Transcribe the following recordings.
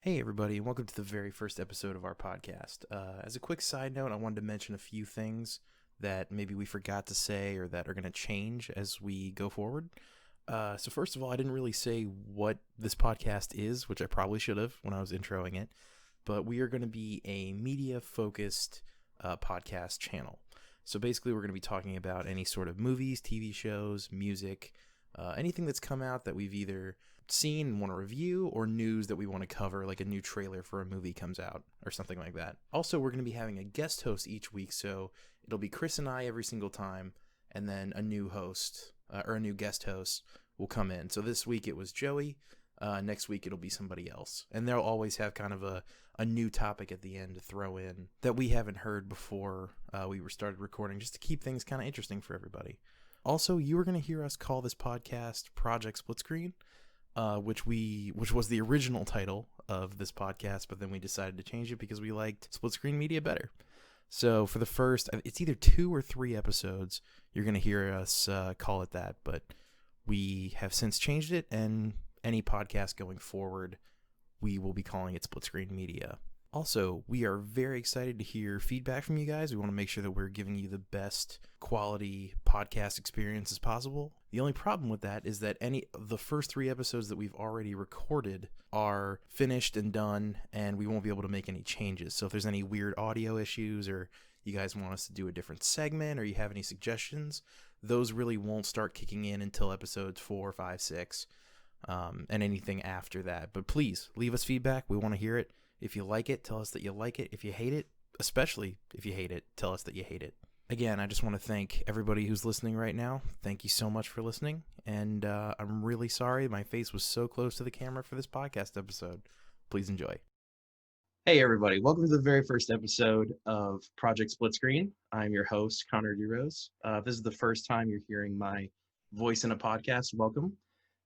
Hey, everybody, and welcome to the very first episode of our podcast. As a quick side note, I wanted to mention a few things that maybe we forgot to say or that are going to change as we go forward. So, first of all, I didn't really say what this podcast is, which I probably should have when I was introing it, but we are going to be a media focused podcast channel. So, basically, we're going to be talking about any sort of movies, TV shows, music, anything that's come out that we've either seen and want to review, or news that we want to cover, like a new trailer for a movie comes out or something like that. Also, we're going to be having a guest host each week, so it'll be Chris and I every single time, and then a new host or a new guest host will come in. So this week it was Joey. Next week it'll be somebody else, and they'll always have kind of a new topic at the end to throw in that we haven't heard before we were started recording, just to keep things kind of interesting for everybody. Also, you are going to hear us call this podcast Project Split Screen, which was the original title of this podcast, but then we decided to change it because we liked split screen media better. So for the first, it's either 2 or 3 episodes, you're going to hear us call it that, but we have since changed it, and any podcast going forward, we will be calling it Split Screen Media. Also, we are very excited to hear feedback from you guys. We want to make sure that we're giving you the best quality podcast experience as possible. The only problem with that is that the first 3 episodes that we've already recorded are finished and done, and we won't be able to make any changes. So if there's any weird audio issues, or you guys want us to do a different segment, or you have any suggestions, those really won't start kicking in until episodes 4, 5, 6, and anything after that. But please, leave us feedback. We want to hear it. If you like it, tell us that you like it. If you hate it, especially if you hate it, tell us that you hate it. Again, I just want to thank everybody who's listening right now. Thank you so much for listening. And I'm really sorry my face was so close to the camera for this podcast episode. Please enjoy. Hey, everybody. Welcome to the very first episode of Project Split Screen. I'm your host, Connor DeRose. If this is the first time you're hearing my voice in a podcast, welcome.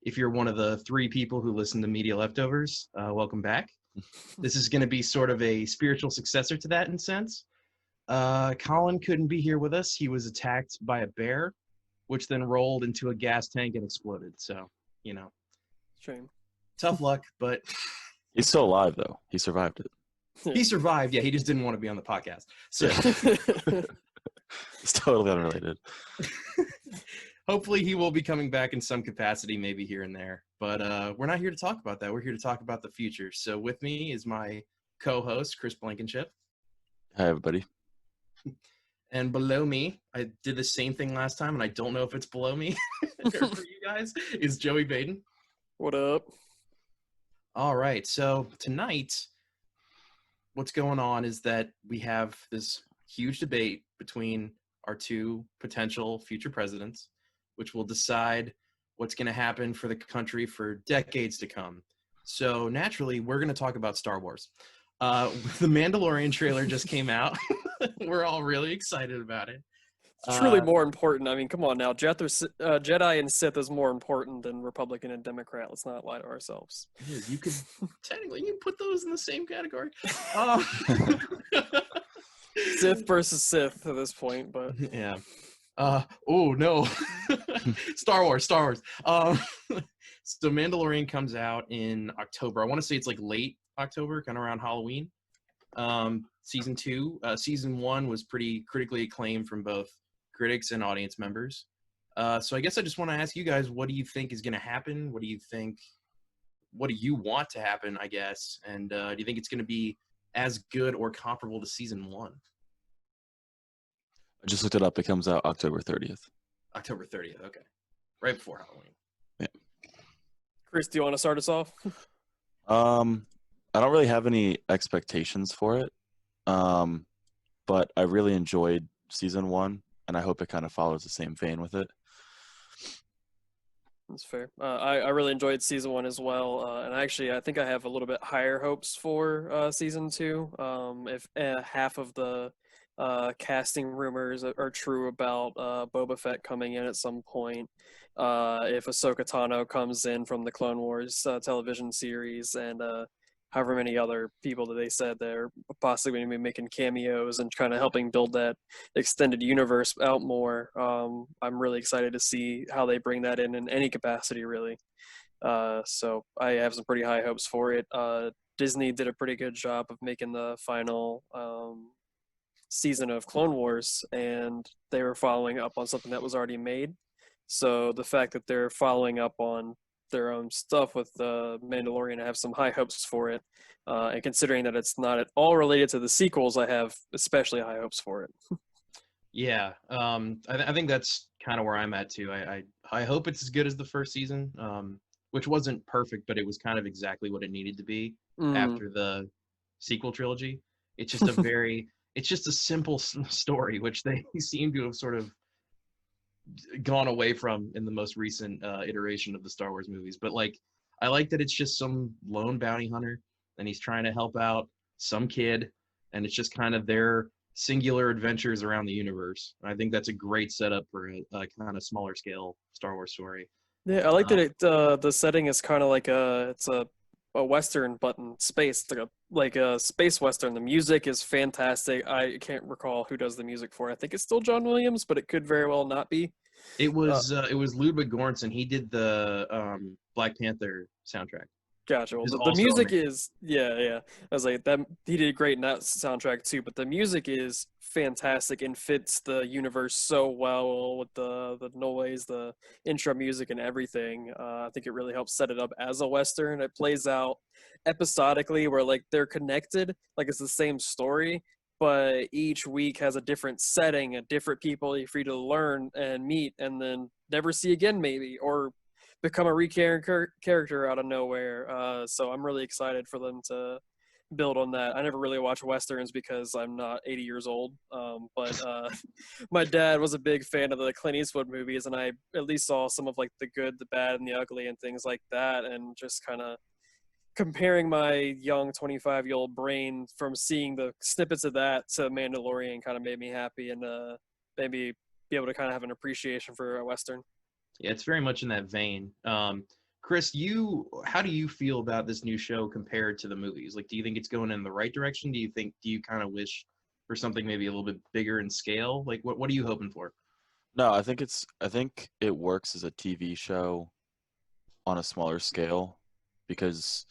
If you're one of the 3 people who listen to Media Leftovers, welcome back. This is going to be sort of a spiritual successor to that in a sense. Colin couldn't be here with us. He was attacked by a bear, which then rolled into a gas tank and exploded. So, Shame. tough luck, but He's still alive, though. He survived it. he survived. Yeah, he just didn't want to be on the podcast. So It's totally unrelated. hopefully he will be coming back in some capacity, maybe here and there. But we're not here to talk about that. We're here to talk about the future. So with me is my co-host, Chris Blankenship. Hi, everybody. And below me, I did the same thing last time, and I don't know if it's below me or for you guys, is Joey Baden. What up? All right. So tonight, what's going on is that we have this huge debate between our 2 potential future presidents, which will decide what's going to happen for the country for decades to come. So naturally, we're going to talk about Star Wars. The Mandalorian trailer just came out. We're all really excited about it. It's truly more important. I mean, come on now. Jedi and Sith is more important than Republican and Democrat. Let's not lie to ourselves. You could technically put those in the same category. Sith versus Sith at this point, but yeah. Oh no. Star Wars. So Mandalorian comes out in October. I want to say it's like late October, kind of around Halloween. Season 2. Season 1 was pretty critically acclaimed from both critics and audience members. So I guess I just want to ask you guys, what do you think is going to happen? What do you want to happen, I guess? And do you think it's going to be as good or comparable to season 1? I just looked it up. It comes out October 30th. October 30th, okay. Right before Halloween. Yeah. Chris, do you want to start us off? I don't really have any expectations for it, but I really enjoyed season 1, and I hope it kind of follows the same vein with it. That's fair. I really enjoyed season 1 as well, and actually I think I have a little bit higher hopes for season 2. If half of the casting rumors are true about Boba Fett coming in at some point, if Ahsoka Tano comes in from the Clone Wars television series, and however many other people that they said they're possibly going to be making cameos and kind of helping build that extended universe out more. I'm really excited to see how they bring that in any capacity, really. So I have some pretty high hopes for it. Disney did a pretty good job of making the final season of Clone Wars, and they were following up on something that was already made. So the fact that they're following up on their own stuff with the Mandalorian, I have some high hopes for it. And considering that it's not at all related to the sequels, I have especially high hopes for it. Yeah, I think that's kind of where I'm at too. I hope it's as good as the first season, which wasn't perfect, but it was kind of exactly what it needed to be after the sequel trilogy. It's just it's just a simple story, which they seem to have sort of gone away from in the most recent iteration of the Star Wars movies. But like, I like that it's just some lone bounty hunter, and he's trying to help out some kid, and it's just kind of their singular adventures around the universe. I think that's a great setup for a kind of smaller scale Star Wars story. Yeah, I like that the setting is kind of like it's a western, but in space. It's like a space western. The music is fantastic. I can't recall who does the music for it. I think it's still John Williams, but it could very well not be. It was Ludwig Göransson. He did the Black Panther soundtrack. Gotcha. Well, the music is yeah. I was like that. He did great in that soundtrack too. But the music is fantastic and fits the universe so well with the noise, the intro music, and everything. I think it really helps set it up as a western. It plays out episodically, where like they're connected, like it's the same story, but each week has a different setting, a different people you're free to learn and meet, and then never see again, maybe, or become a recurring character out of nowhere. So I'm really excited for them to build on that. I never really watch westerns because I'm not 80 years old, but my dad was a big fan of the Clint Eastwood movies, and I at least saw some of like the good, the bad, and the ugly and things like that, and just kind of comparing my young 25-year-old brain from seeing the snippets of that to Mandalorian kind of made me happy, and maybe be able to kind of have an appreciation for a western. Yeah, it's very much in that vein. Chris, how do you feel about this new show compared to the movies? Like, do you think it's going in the right direction? Do you kind of wish for something maybe a little bit bigger in scale? Like, what are you hoping for? No, I think it works as a TV show on a smaller scale because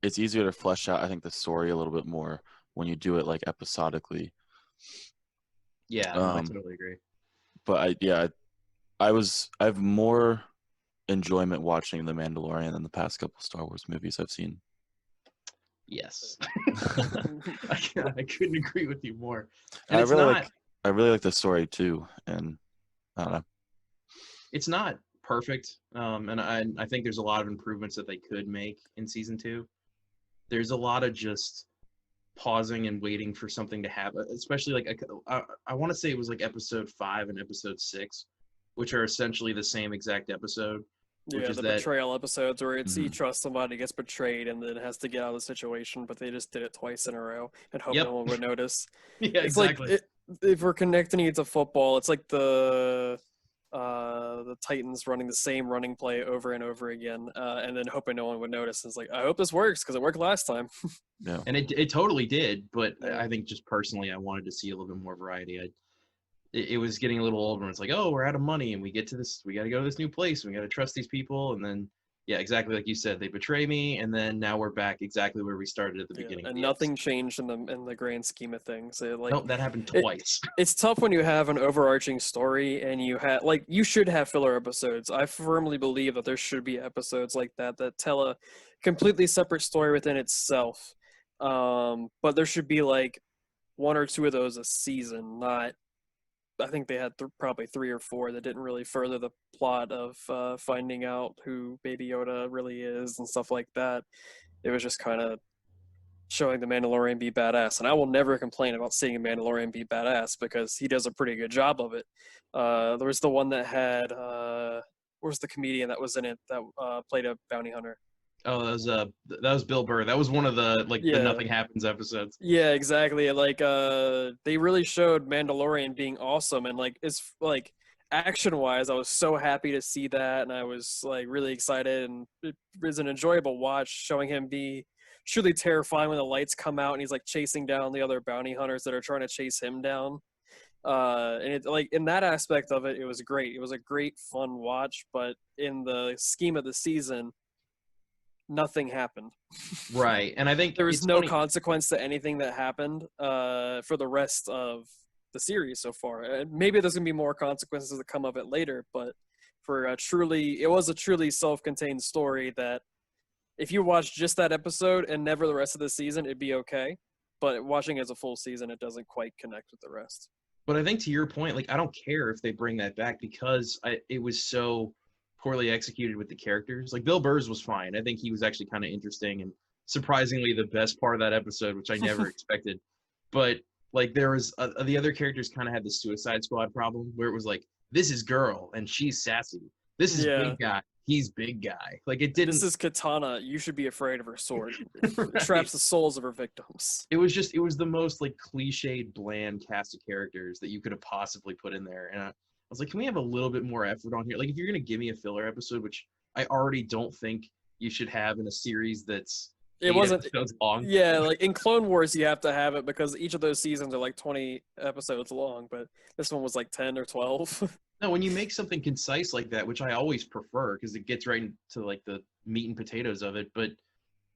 it's easier to flesh out, I think, the story a little bit more when you do it like episodically. Yeah, I totally agree. But I have more enjoyment watching The Mandalorian than the past couple Star Wars movies I've seen. Yes. I couldn't agree with you more. And I really like the story too, and I don't know. It's not perfect, and I think there's a lot of improvements that they could make in season 2. There's a lot of just pausing and waiting for something to happen, especially like I want to say it was like episode 5 and episode 6, which are essentially the same exact episode. Yeah, the betrayal episodes where it's you trust somebody, gets betrayed, and then has to get out of the situation, but they just did it twice in a row and hope no one would notice. Yeah, it's exactly. Like if we're connecting it to football, it's like the Titans running the same running play over and over again, and then hoping no one would notice. It's like, I hope this works because it worked last time. Yeah, and it totally did, but I think just personally, I wanted to see a little bit more variety. It was getting a little old when it's like, oh, we're out of money and we got to go to this new place and we got to trust these people. And then, yeah, exactly like you said, they betray me. And then now we're back exactly where we started at the beginning. And nothing changed in the grand scheme of things. Nope, that happened twice. It's tough when you have an overarching story and you should have filler episodes. I firmly believe that there should be episodes like that tell a completely separate story within itself. But there should be like 1 or 2 of those a season, not, I think they had probably 3 or 4 that didn't really further the plot of finding out who Baby Yoda really is and stuff like that. It was just kind of showing the Mandalorian be badass. And I will never complain about seeing a Mandalorian be badass because he does a pretty good job of it. There was the one that had, where's the comedian that was in it that played a bounty hunter? Oh, that was Bill Burr. That was one of the the Nothing Happens episodes. Yeah, exactly. Like they really showed Mandalorian being awesome, and like it's like action-wise, I was so happy to see that, and I was like really excited, and it was an enjoyable watch, showing him be truly terrifying when the lights come out and he's like chasing down the other bounty hunters that are trying to chase him down. And it, like, in that aspect of it, it was great. It was a great fun watch, but in the scheme of the season, nothing happened. Right, and I think There was it's no funny. consequence to anything that happened for the rest of the series so far. And maybe there's gonna be more consequences that come of it later, but for it was a truly self-contained story that if you watch just that episode and never the rest of the season, it'd be okay. But watching as a full season, it doesn't quite connect with the rest. But I think to your point, like I don't care if they bring that back because it was so poorly executed with the characters. Like Bill Burr's was fine. I think he was actually kind of interesting and surprisingly the best part of that episode, which I never expected. But like there was the other characters kind of had the Suicide Squad problem where it was like this is girl and she's sassy. This is big guy. He's big guy. Like it didn't. This is Katana. You should be afraid of her sword. Right. It traps the souls of her victims. It was the most like cliched, bland cast of characters that you could have possibly put in there. And I was like, can we have a little bit more effort on here? Like, if you're gonna give me a filler episode, which I already don't think you should have in a series that's It wasn't episodes long. Yeah, like in Clone Wars, you have to have it because each of those seasons are like 20 episodes long, but this one was like 10 or 12. No, when you make something concise like that, which I always prefer because it gets right into like the meat and potatoes of it, but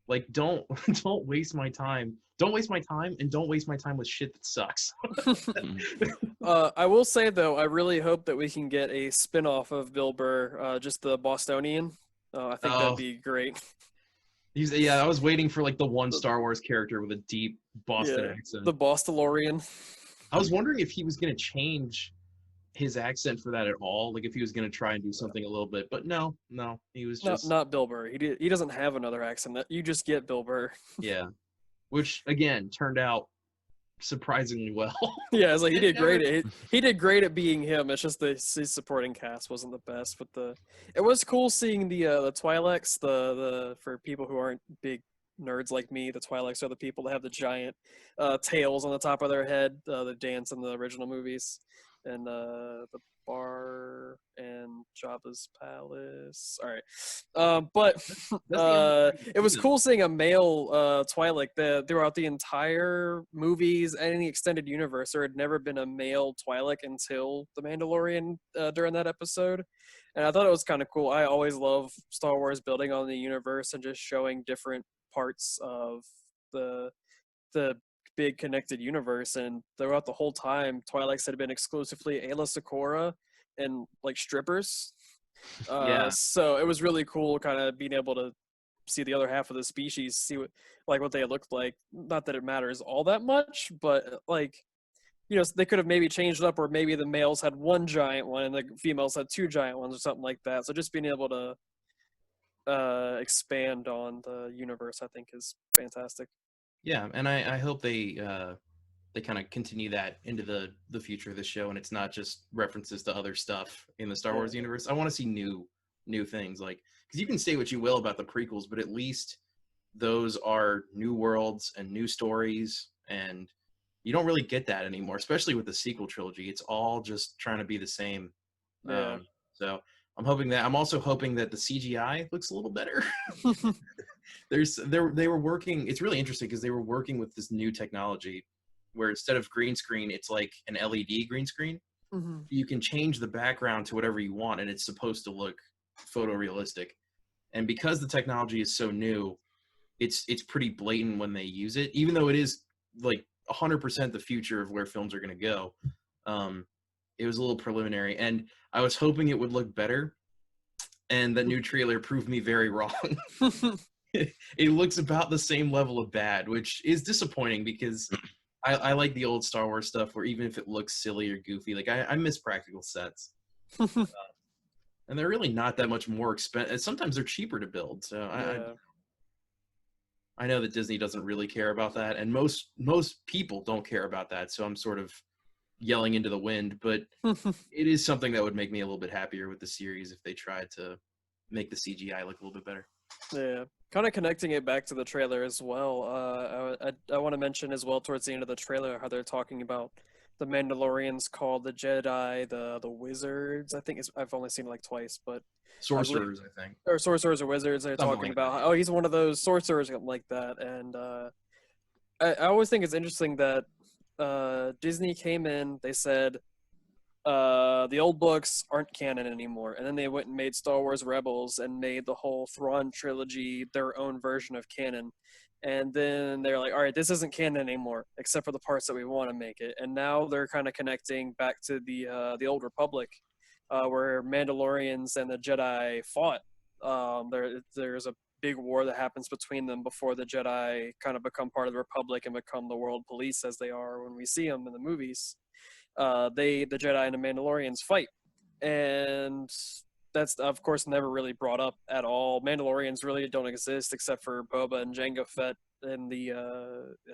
like don't waste my time. Don't waste my time and don't waste my time with shit that sucks. I will say though, I really hope that we can get a spin-off of Bill Burr, just the Bostonian. I think that'd be great. I was waiting for like the one Star Wars character with a deep Boston accent. The Bostolorian. I was wondering if he was going to change his accent for that at all, like if he was going to try and do something a little bit, but no, he was just not Bill Burr. He doesn't have another accent. You just get Bill Burr. Yeah, which again turned out surprisingly well. Yeah, it's like he did great. He did great at being him. It's just his supporting cast wasn't the best. But it was cool seeing the Twi'leks. The for people who aren't big nerds like me, the Twi'leks are the people that have the giant tails on the top of their head. The dance in the original movies, and the bar and Jabba's palace. All right, but it was cool seeing a male Twi'lek throughout the entire movies and in the extended universe. There had never been a male Twi'lek until The Mandalorian during that episode, and I thought it was kind of cool. I always love Star Wars building on the universe and just showing different parts of the big connected universe, and throughout the whole time Twi'leks had been exclusively Ayla Secura and like strippers. So it was really cool kind of being able to see the other half of the species, see what they looked like. Not that it matters all that much, but like, you know, they could have maybe changed it up, or maybe the males had one giant one and the females had two giant ones or something like that. So just being able to expand on the universe, I think, is fantastic. Yeah, and I hope they kind of continue that into the future of the show, and it's not just references to other stuff in the Star Wars universe. I want to see new things, like, because you can say what you will about the prequels, but at least those are new worlds and new stories, and you don't really get that anymore, especially with the sequel trilogy. It's all just trying to be the same. So I'm also hoping that the CGI looks a little better. They were working. It's really interesting because they were working with this new technology where instead of green screen, it's like an LED green screen. Mm-hmm. You can change the background to whatever you want, and it's supposed to look photorealistic. And because the technology is so new, it's pretty blatant when they use it, even though it is like 100% the future of where films are going to go. It was a little preliminary, and I was hoping it would look better, and that new trailer proved me very wrong. It looks about the same level of bad, which is disappointing because I like the old Star Wars stuff where even if it looks silly or goofy, like I miss practical sets. And they're really not that much more expensive. Sometimes they're cheaper to build. So I know that Disney doesn't really care about that, and most people don't care about that. So I'm sort of yelling into the wind, but it is something that would make me a little bit happier with the series if they tried to make the CGI look a little bit better. Yeah, kind of connecting it back to the trailer as well. I want to mention as well towards the end of the trailer how they're talking about the Mandalorians called the Jedi, the wizards. I think I've only seen it like twice, but Sorcerers, I think, or sorcerers or wizards. They're Something talking like about that. oh, he's one of those sorcerers, something like that. And I always think it's interesting that Disney came in. They said the old books aren't canon anymore. And then they went and made Star Wars Rebels and made the whole Thrawn trilogy their own version of canon. And then they're like, all right, this isn't canon anymore, except for the parts that we want to make it. And now they're kind of connecting back to the Old Republic, where Mandalorians and the Jedi fought. There's a big war that happens between them before the Jedi kind of become part of the Republic and become the world police as they are when we see them in the movies. The Jedi and the Mandalorians fight, and that's of course never really brought up at all. Mandalorians really don't exist except for Boba and Jango Fett in the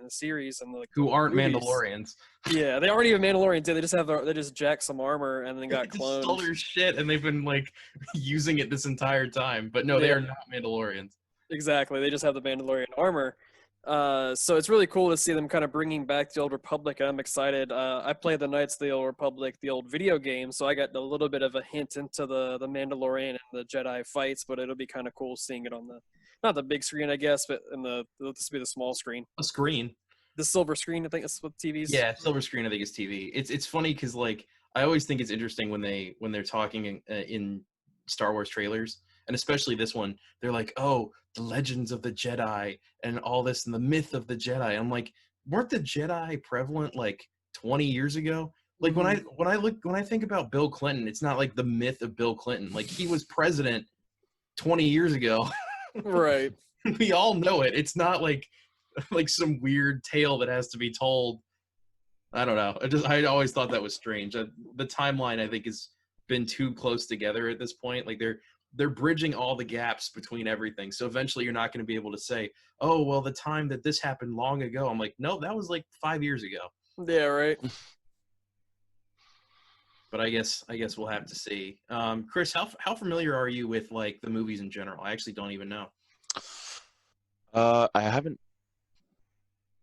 series and Who aren't movies. Mandalorians? Yeah, they aren't even Mandalorians. They just they just jacked some armor and then got They just cloned. stole their shit and they've been like using it this entire time. But no, they are not Mandalorians. Exactly, they just have the Mandalorian armor. So it's really cool to see them kind of bringing back the Old Republic, and I'm excited. I played the Knights of the Old Republic, the old video game, so I got a little bit of a hint into the Mandalorian and the Jedi fights, but it'll be kind of cool seeing it on not the big screen, I guess, but this will be the small screen. A screen. The silver screen, I think that's what TV's. Yeah, silver screen, I think is TV. It's funny because like I always think it's interesting when they're talking in Star Wars trailers, and especially this one, they're like, oh, the legends of the Jedi and all this and the myth of the Jedi. I'm like, weren't the Jedi prevalent like 20 years ago? Like when I think about Bill Clinton, it's not like the myth of Bill Clinton. Like he was president 20 years ago. Right. We all know it. It's not like some weird tale that has to be told. I don't know. I always thought that was strange. The timeline I think has been too close together at this point. Like they're bridging all the gaps between everything. So eventually you're not going to be able to say, oh, well, the time that this happened long ago. I'm like, no, that was like 5 years ago. Yeah, right. But I guess we'll have to see. Chris, how familiar are you with like the movies in general? I actually don't even know. I haven't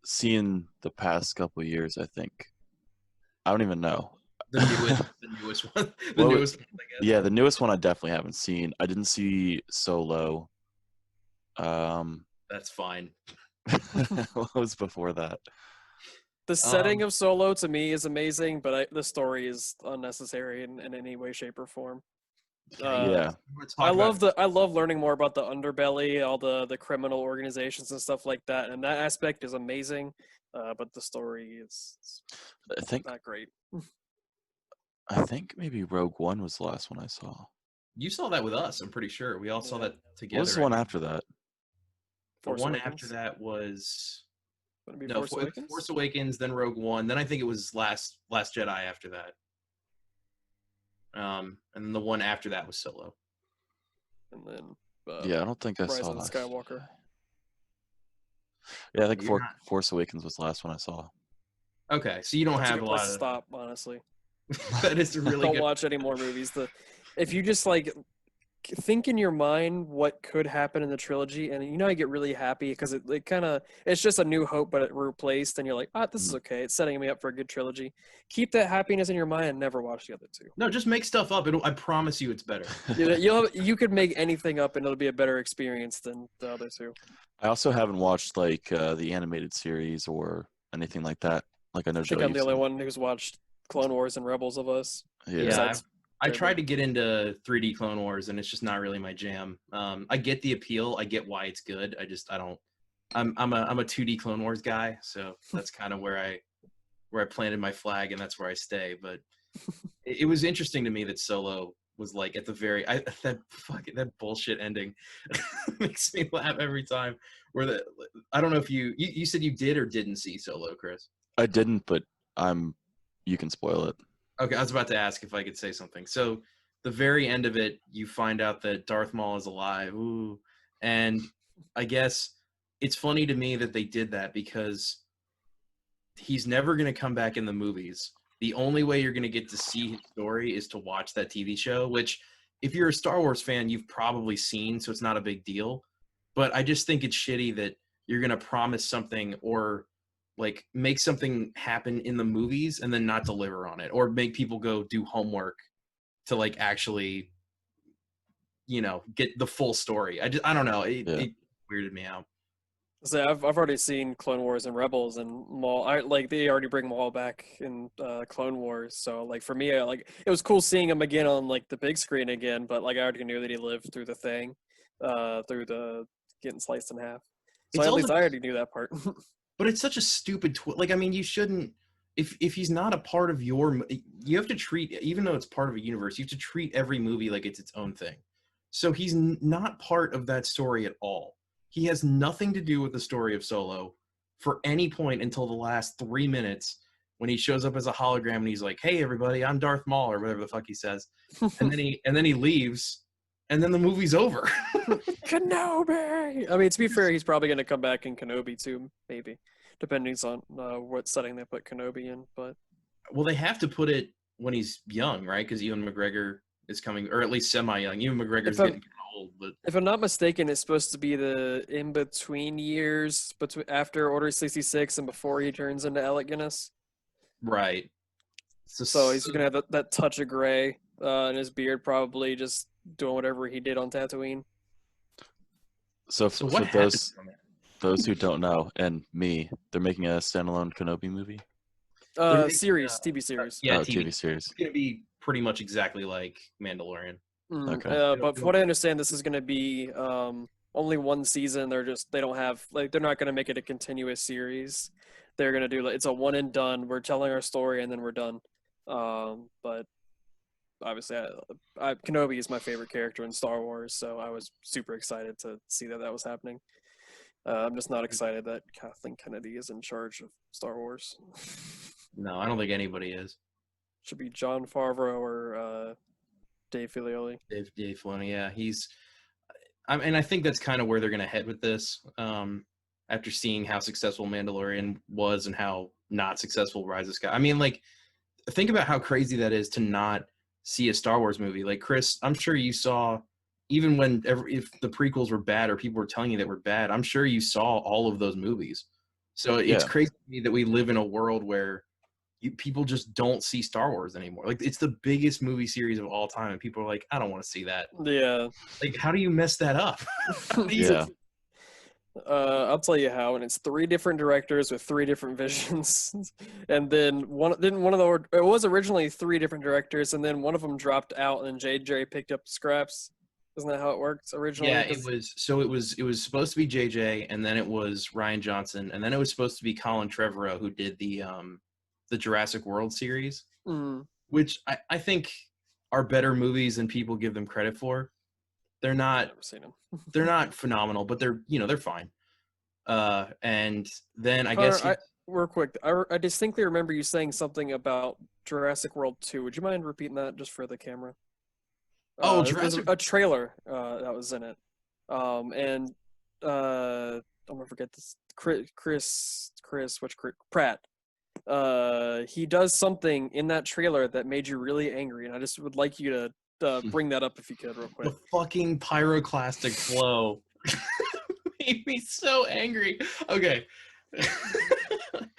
seen the past couple of years, I think. I don't even know. The newest one. Newest one, I guess. Yeah, the newest one I definitely haven't seen. I didn't see Solo. That's fine. What was before that? The setting of Solo to me is amazing, but the story is unnecessary in any way, shape, or form. Yeah. I love learning more about the underbelly, all the criminal organizations and stuff like that, and that aspect is amazing. But the story is not great. I think maybe Rogue One was the last one I saw. You saw that with us, I'm pretty sure. We all saw that together. What was the one after that? The one after that was Force Awakens, then Rogue One, then I think it was Last Jedi after that. And then the one after that was Solo. And then yeah, I don't think I Rise saw of that. Skywalker. Yeah, I think Force Awakens was the last one I saw. Okay, so you don't That's have a a good place lot to of stop, honestly. That is really Don't good. watch any more movies. If you just like think in your mind what could happen in the trilogy, and you know I get really happy because it's just a New Hope, but it replaced, and you're like, this is okay. It's setting me up for a good trilogy. Keep that happiness in your mind and never watch the other two. No, just make stuff up. I promise you, it's better. You could make anything up, and it'll be a better experience than the other two. I also haven't watched like the animated series or anything like that. Like I know. I think I'm the only one who's watched Clone Wars and Rebels of us. Yeah, I tried to get into 3D Clone Wars, and it's just not really my jam. I get the appeal. I get why it's good. I'm a 2D Clone Wars guy, so that's kind of where I planted my flag, and that's where I stay. But it was interesting to me that Solo was like at the very that bullshit ending makes me laugh every time. I don't know if you said you did or didn't see Solo, Chris. I didn't, but you can spoil it. Okay, I was about to ask if I could say something. So the very end of it, you find out that Darth Maul is alive. Ooh. And I guess it's funny to me that they did that because he's never going to come back in the movies. The only way you're going to get to see his story is to watch that TV show, which if you're a Star Wars fan, you've probably seen, so it's not a big deal. But I just think it's shitty that you're going to promise something or like make something happen in the movies and then not deliver on it, or make people go do homework to like actually, get the full story. I don't know. It weirded me out. So I've already seen Clone Wars and Rebels and Maul. They already bring Maul back in Clone Wars. So like for me, it was cool seeing him again on like the big screen again. But like I already knew that he lived through the thing, through the getting sliced in half. So It's at least also- I already knew that part. But it's such a stupid like I mean you shouldn't if he's not a part of you have to treat, even though it's part of a universe, you have to treat every movie like it's its own thing. So he's not part of that story at all. He has nothing to do with the story of Solo for any point until the last 3 minutes when he shows up as a hologram and he's like, "Hey everybody, I'm Darth Maul," or whatever the fuck he says. And then he leaves and then the movie's over. Kenobi. I mean, to be fair, he's probably going to come back in Kenobi too, maybe, depending on what setting they put Kenobi in. But Well, they have to put it when he's young, right? Because Ewan McGregor is coming, or at least semi-young. Ewan McGregor's getting kind of old, but if I'm not mistaken, it's supposed to be the in-between years between after Order 66 and before he turns into Alec Guinness. right. So he's gonna have that touch of gray in his beard, probably just doing whatever he did on Tatooine. So, So for what happens from it? those who don't know, and me, they're making a standalone Kenobi movie. They're making, TV series. Yeah, TV series. It's gonna be pretty much exactly like Mandalorian. Okay. But from what I understand, this is gonna be only one season. They don't have they're not gonna make it a continuous series. They're gonna do it's a one and done. We're telling our story and then we're done. But obviously, Kenobi is my favorite character in Star Wars, so I was super excited to see that was happening. I'm just not excited that Kathleen Kennedy is in charge of Star Wars. No, I don't think anybody is. Should be Jon Favreau or Dave Filoni. Dave Filoni, yeah, and I think that's kind of where they're gonna head with this. After seeing how successful Mandalorian was and how not successful Rise of Sky. I mean, like, think about how crazy that is to not see a Star Wars movie. Like, Chris, I'm sure you saw, even if the prequels were bad or people were telling you that were bad, I'm sure you saw all of those movies. So it's crazy to me that we live in a world where people just don't see Star Wars anymore. Like, it's the biggest movie series of all time, and people are like, I don't want to see that. Yeah. Like, how do you mess that up? Yeah. I'll tell you how, and it's 3 different directors with 3 different visions, and then it was originally 3 different directors, and then one of them dropped out, and JJ picked up scraps. Isn't that how it worked originally? Yeah, it was. So it was supposed to be JJ, and then it was Ryan Johnson, and then it was supposed to be Colin Trevorrow, who did the Jurassic World series, which I think are better movies than people give them credit for. They're not. I've never seen them. They're not phenomenal, but they're fine. And then I guess real quick, I distinctly remember you saying something about Jurassic World 2. Would you mind repeating that just for the camera? There's a trailer that was in it, and I'm gonna forget this. Pratt. He does something in that trailer that made you really angry, and I just would like you to bring that up if you could, real quick. The fucking pyroclastic flow made me so angry. Okay.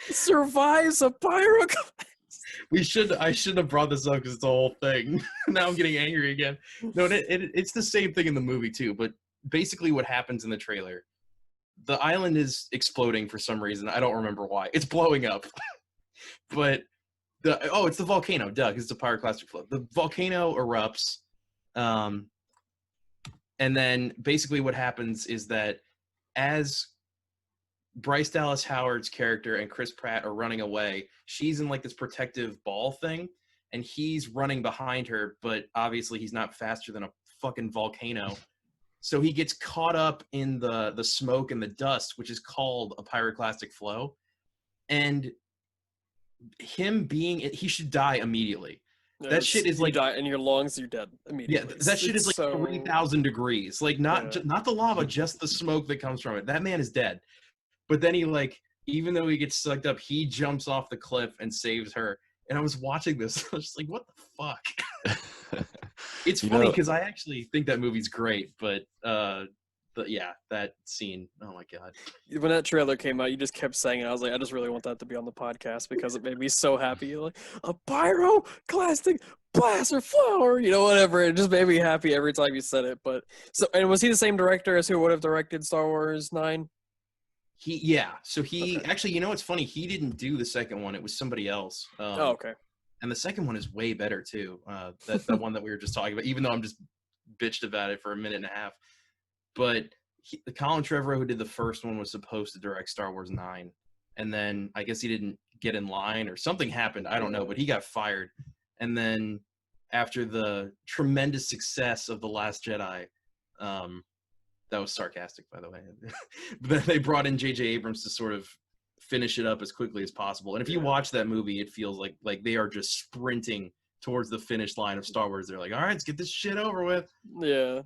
Survives a pyroclastic. I should have brought this up because it's a whole thing. Now I'm getting angry again. No, it's the same thing in the movie too. But basically, what happens in the trailer, the island is exploding for some reason. I don't remember why. It's blowing up. But it's the volcano. Duh, it's the pyroclastic flow. The volcano erupts, and then basically what happens is that as Bryce Dallas Howard's character and Chris Pratt are running away, she's in like this protective ball thing, and he's running behind her, but obviously he's not faster than a fucking volcano. So he gets caught up in the smoke and the dust, which is called a pyroclastic flow. And he should die immediately. That shit is like, you die in your lungs, you're dead immediately. Yeah, that shit is like 3,000 degrees. Like not the lava, just the smoke that comes from it. That man is dead. But then he even though he gets sucked up, he jumps off the cliff and saves her. And I was watching this, I was just like, what the fuck? It's funny because I actually think that movie's great, but yeah, that scene, oh my god. When that trailer came out, you just kept saying it. I was like, I just really want that to be on the podcast because it made me so happy. Like, a pyroclastic blast or flower, whatever. It just made me happy every time you said it. And was he the same director as who would have directed Star Wars 9? So he Okay. actually, you know what's funny? He didn't do the second one. It was somebody else. Oh, okay. And the second one is way better too. That one that we were just talking about, even though I'm just bitched about it for a minute and a half. But Colin Trevorrow, who did the first one, was supposed to direct Star Wars 9. And then I guess he didn't get in line or something happened. I don't know, but he got fired. And then after the tremendous success of The Last Jedi, that was sarcastic, by the way. But then they brought in J.J. Abrams to sort of finish it up as quickly as possible. And if you watch that movie, it feels like they are just sprinting towards the finish line of Star Wars. They're like, all right, let's get this shit over with. Yeah.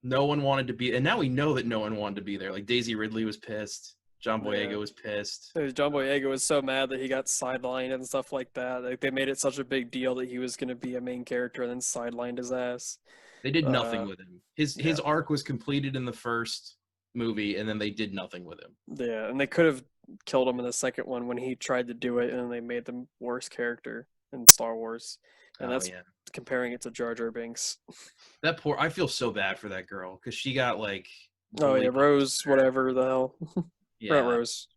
No one wanted to be, and now we know that no one wanted to be there. Like Daisy Ridley was pissed. John Boyega was pissed. John Boyega was so mad that he got sidelined and stuff like that. Like they made it such a big deal that he was going to be a main character and then sidelined his ass. They did nothing with him. His arc was completed in the first movie, and then they did nothing with him. Yeah, and they could have killed him in the second one when he tried to do it, and then they made the worst character in Star Wars. And that's comparing it to Jar Jar Binks. I feel so bad for that girl because she got like. Oh yeah, Rose, whatever the hell. Yeah, not Rose.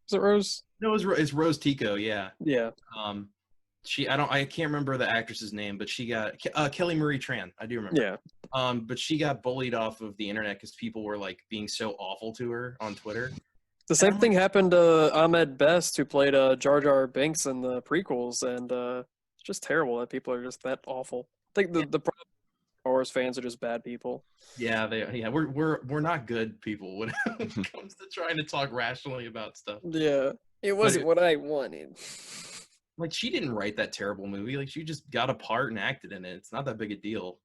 Is it Rose? No, it's Rose Tico. Yeah. Yeah. I can't remember the actress's name, but she got Kelly Marie Tran. I do remember. Yeah. But she got bullied off of the internet because people were like being so awful to her on Twitter. The same thing happened to Ahmed Best, who played Jar Jar Binks in the prequels, and it's just terrible that people are just that awful. I think the problem Star Wars fans are just bad people. Yeah, we're not good people when it comes to trying to talk rationally about stuff. Yeah, it wasn't what I wanted. Like she didn't write that terrible movie. Like she just got a part and acted in it. It's not that big a deal.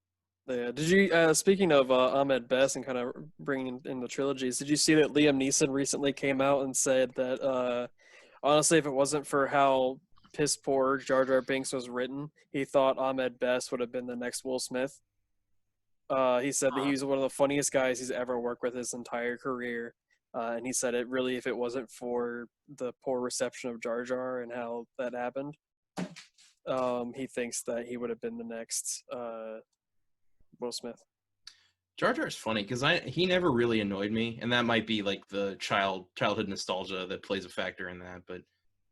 Yeah. Did you? Speaking of Ahmed Best and kind of bringing in the trilogies, did you see that Liam Neeson recently came out and said that honestly, if it wasn't for how piss poor Jar Jar Binks was written, he thought Ahmed Best would have been the next Will Smith. He said that he was one of the funniest guys he's ever worked with his entire career. And he said it really, if it wasn't for the poor reception of Jar Jar and how that happened, he thinks that he would have been the next Will Smith. Jar Jar's funny because he never really annoyed me, and that might be like the childhood nostalgia that plays a factor in that. But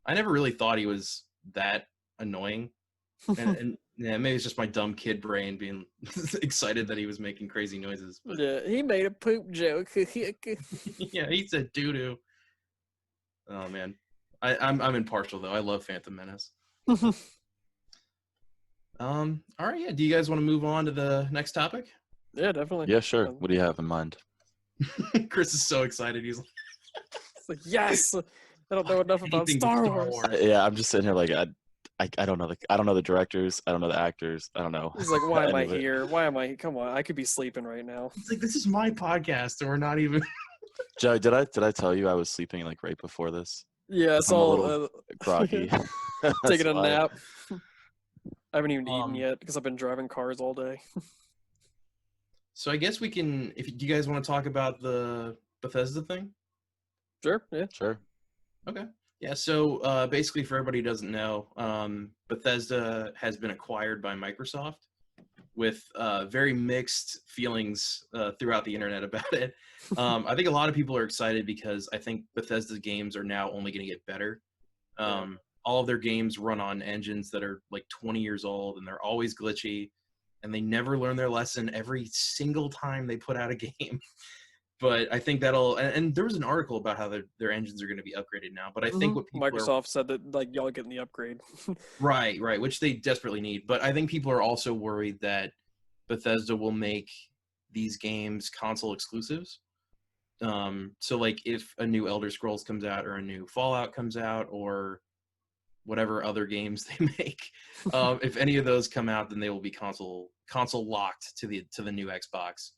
I never really thought he was that annoying, and yeah, maybe it's just my dumb kid brain being excited that he was making crazy noises. But yeah, he made a poop joke. yeah, he said doo doo. Oh man, I'm impartial though. I love Phantom Menace. All right, yeah. Do you guys want to move on to the next topic? Yeah, definitely. Yeah, sure. What do you have in mind? Chris is so excited. He's like yes. I don't know enough about Star Wars. Yeah, I'm just sitting here like I don't know the directors. I don't know the actors. I don't know. He's like, why am I here? Why am I? Come on, I could be sleeping right now. It's like this is my podcast, and we're not even. Joe, did I tell you I was sleeping like right before this? Yeah, it's all all a little groggy. taking a nap. I haven't even eaten yet because I've been driving cars all day. So I guess we can. Do you guys want to talk about the Bethesda thing? Sure. Yeah. Sure. Okay. Yeah. So basically, for everybody who doesn't know, Bethesda has been acquired by Microsoft, with very mixed feelings throughout the internet about it. I think a lot of people are excited because I think Bethesda's games are now only going to get better. All of their games run on engines that are like 20 years old, and they're always glitchy, and they never learn their lesson every single time they put out a game. But I think that'll, and there was an article about how their engines are going to be upgraded now. But I think what people Microsoft said that like y'all getting the upgrade. right, which they desperately need. But I think people are also worried that Bethesda will make these games console exclusives. So like if a new Elder Scrolls comes out or a new Fallout comes out or whatever other games they make, if any of those come out, then they will be console locked to the new Xbox.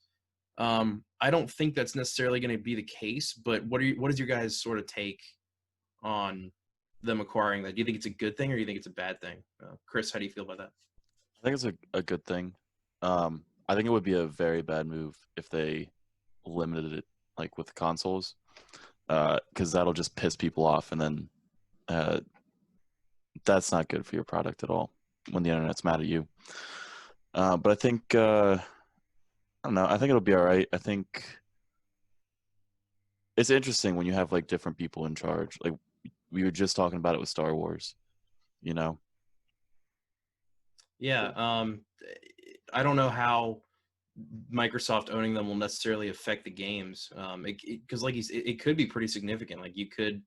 I don't think that's necessarily going to be the case, but what is your guys' sort of take on them acquiring that? Do you think it's a good thing or do you think it's a bad thing? Chris, how do you feel about that? I think it's a good thing. I think it would be a very bad move if they limited it like with consoles, because that'll just piss people off, and then that's not good for your product at all when the internet's mad at you. But I think I don't know. I think it'll be all right. I think it's interesting when you have like different people in charge. Like we were just talking about it with Star Wars, you know. Yeah. I don't know how Microsoft owning them will necessarily affect the games. Because like it could be pretty significant. Like you could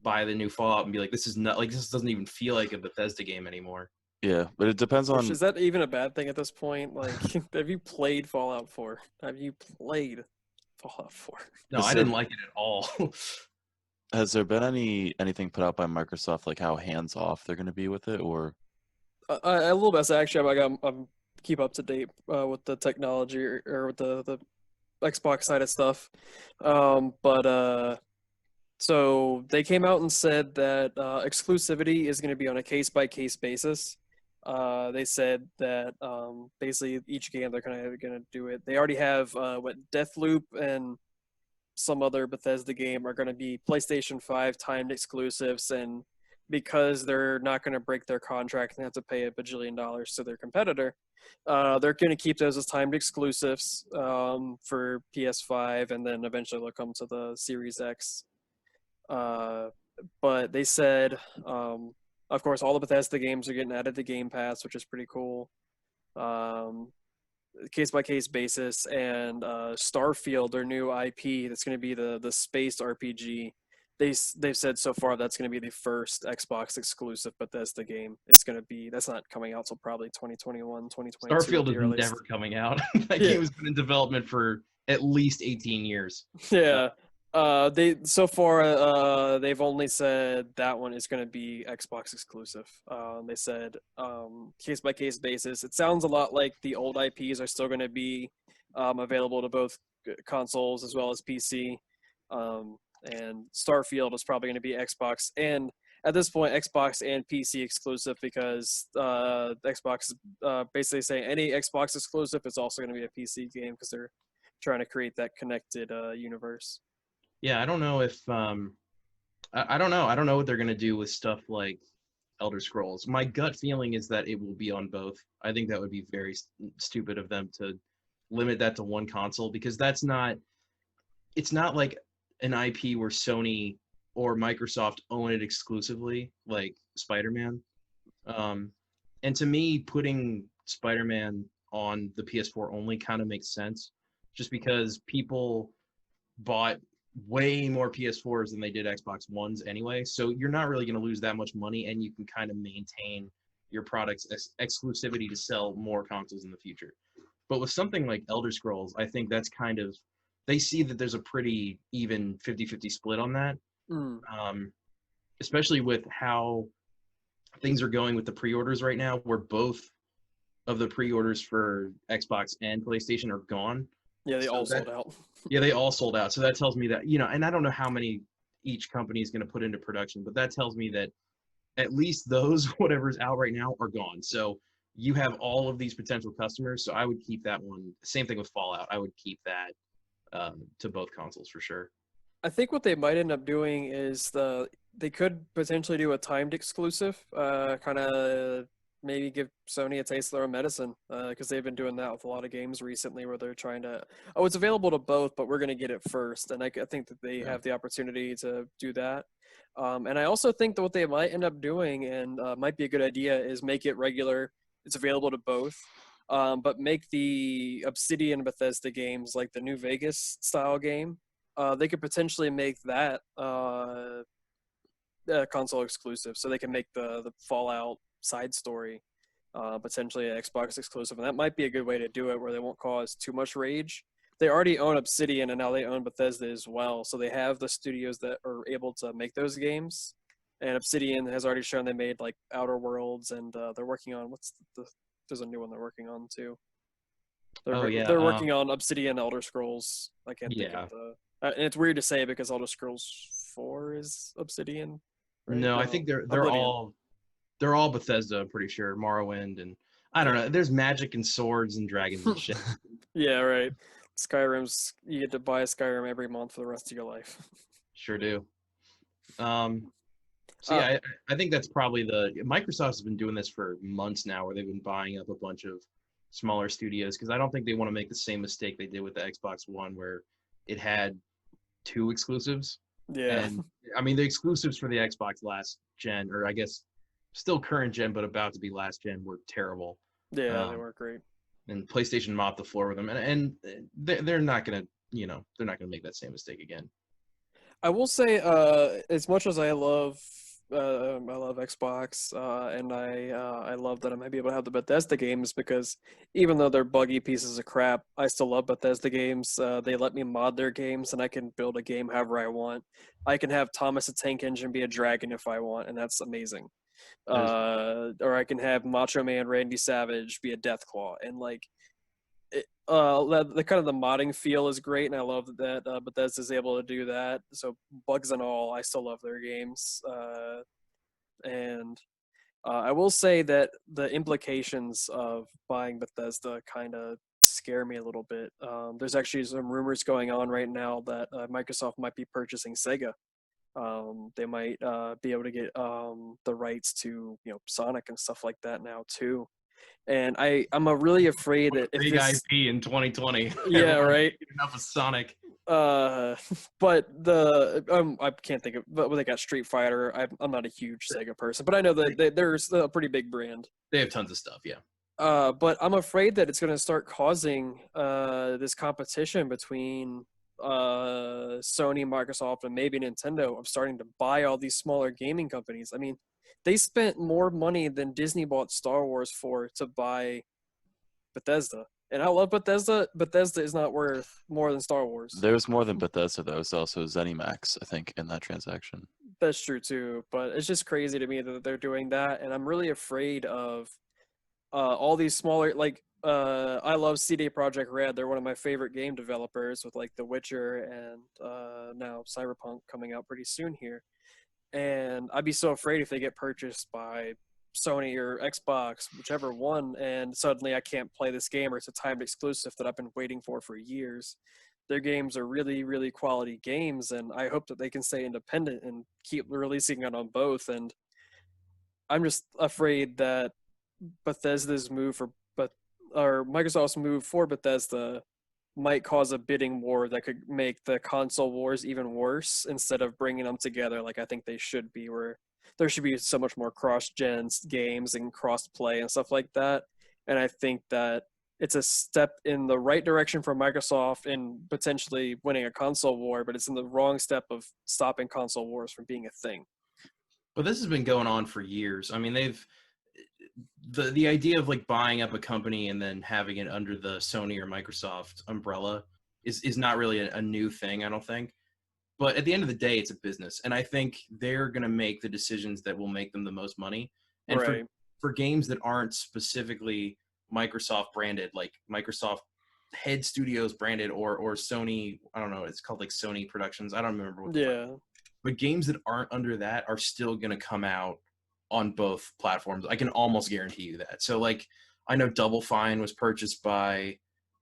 buy the new Fallout and be like, this is not like this doesn't even feel like a Bethesda game anymore. Yeah, but it depends Which on. is that even a bad thing at this point? Like, have you played Fallout 4? Have you played Fallout 4? No, Is I there- didn't like it at all. Has there been anything put out by Microsoft like how hands off they're going to be with it, or? A little bit. So actually, I'm keep up to date with the technology or with the Xbox side of stuff. So they came out and said that exclusivity is going to be on a case-by-case basis. They said that basically each game they're going to do it. They already have what Deathloop and some other Bethesda game are going to be PlayStation 5 timed exclusives, and because they're not going to break their contract and have to pay a bajillion dollars to their competitor, they're going to keep those as timed exclusives for PS5, and then eventually they'll come to the Series X. But they said, of course, all the Bethesda games are getting added to Game Pass, which is pretty cool. Case by case basis, and Starfield, their new IP, that's going to be the space RPG. They've said so far that's going to be the first Xbox exclusive Bethesda game. That's not coming out till probably 2021, 2022. Starfield is never coming out. That game has been in development for at least 18 years. Yeah. So far they've only said that one is going to be Xbox exclusive. They said case by case basis. It sounds a lot like the old IPs are still going to be available to both consoles as well as PC. And Starfield is probably going to be Xbox, and at this point Xbox and PC exclusive, because Xbox is basically saying any Xbox exclusive is also going to be a PC game because they're trying to create that connected universe. Yeah, I don't know if I don't know. I don't know what they're gonna do with stuff like Elder Scrolls. My gut feeling is that it will be on both. I think that would be very stupid of them to limit that to one console, because it's not like an IP where Sony or Microsoft own it exclusively, like Spider-Man. And to me, putting Spider-Man on the PS4 only kind of makes sense, just because people bought way more PS4s than they did Xbox Ones anyway. So you're not really going to lose that much money, and you can kind of maintain your product's exclusivity to sell more consoles in the future. But with something like Elder Scrolls, I think that's kind of, they see that there's a pretty even 50-50 split on that. Especially with how things are going with the pre-orders right now, where both of the pre-orders for Xbox and PlayStation are gone. Yeah, they all sold out. Yeah, they all sold out. So that tells me that, and I don't know how many each company is going to put into production, but that tells me that at least those, whatever's out right now, are gone. So you have all of these potential customers. So I would keep that one. Same thing with Fallout. I would keep that to both consoles for sure. I think what they might end up doing is they could potentially do a timed exclusive, kind of maybe give Sony a taste of their own medicine, because they've been doing that with a lot of games recently, where they're trying to, it's available to both, but we're going to get it first. And I think that they have the opportunity to do that. And I also think that what they might end up doing, and might be a good idea, is make it regular. It's available to both, but make the Obsidian Bethesda games like the New Vegas style game. They could potentially make that console exclusive, so they can make the Fallout side story potentially an Xbox exclusive, and that might be a good way to do it, where they won't cause too much rage. They already own Obsidian, and now they own Bethesda as well, so they have the studios that are able to make those games. And Obsidian has already shown they made like Outer Worlds, and they're working on there's a new one they're working on too. They're working on Obsidian Elder Scrolls. I can't think of and it's weird to say because Elder Scrolls 4 is Obsidian. Right? No, I think they're all Bethesda, I'm pretty sure. Morrowind, and I don't know. There's magic and swords and dragons and shit. Yeah, right. You get to buy a Skyrim every month for the rest of your life. Sure do. I think that's probably Microsoft has been doing this for months now, where they've been buying up a bunch of smaller studios, because I don't think they want to make the same mistake they did with the Xbox One, where it had 2 exclusives. Yeah. And I mean, the exclusives for the Xbox last gen, or I guess still current gen, but about to be last gen, were terrible. Yeah, they weren't great. And PlayStation mopped the floor with them, and they're not gonna, they're not gonna make that same mistake again. I will say, as much as I love Xbox, and I love that I might be able to have the Bethesda games because even though they're buggy pieces of crap, I still love Bethesda games. They let me mod their games, and I can build a game however I want. I can have Thomas the Tank Engine be a dragon if I want, and that's amazing. Or I can have Macho Man Randy Savage be a Deathclaw, and like the kind of the modding feel is great, and I love that Bethesda's able to do that. So bugs and all, I still love their games. And I will say that the implications of buying Bethesda kind of scare me a little bit. There's actually some rumors going on right now that Microsoft might be purchasing Sega. They might be able to get the rights to Sonic and stuff like that now too. And I'm really afraid that if big this IP in 2020. yeah right Enough of Sonic. but the I can't think of, but they got Street Fighter. I'm not a huge Sega person, but I know that there's a pretty big brand. They have tons of stuff, yeah. But I'm afraid that it's going to start causing this competition between Sony, Microsoft, and maybe Nintendo of starting to buy all these smaller gaming companies. I mean, they spent more money than Disney bought Star Wars for to buy Bethesda. And I love Bethesda. Bethesda is not worth more than Star Wars. There's more than Bethesda, though. It's also Zenimax, I think, in that transaction. That's true, too. But it's just crazy to me that they're doing that. And I'm really afraid of all these smaller, like, I love CD Projekt Red. They're one of my favorite game developers with, like, The Witcher and now Cyberpunk coming out pretty soon here. And I'd be so afraid if they get purchased by Sony or Xbox, whichever one, and suddenly I can't play this game or it's a timed exclusive that I've been waiting for years. Their games are really, really quality games, and I hope that they can stay independent and keep releasing it on both. And I'm just afraid that Bethesda's move or Microsoft's move for Bethesda might cause a bidding war that could make the console wars even worse instead of bringing them together like I think they should be, where there should be so much more cross-gen games and cross-play and stuff like that. And I think that it's a step in the right direction for Microsoft in potentially winning a console war, but it's in the wrong step of stopping console wars from being a thing. But this has been going on for years. I mean, the idea of like buying up a company and then having it under the Sony or Microsoft umbrella is not really a new thing, I don't think. But at the end of the day, it's a business, and I think they're going to make the decisions that will make them the most money. And right. for games that aren't specifically Microsoft branded, like Microsoft head studios branded, or Sony, I don't know, it's called like Sony Productions. I don't remember what. Yeah. But games that aren't under that are still going to come out on both platforms. I can almost guarantee you that. So like, I know Double Fine was purchased by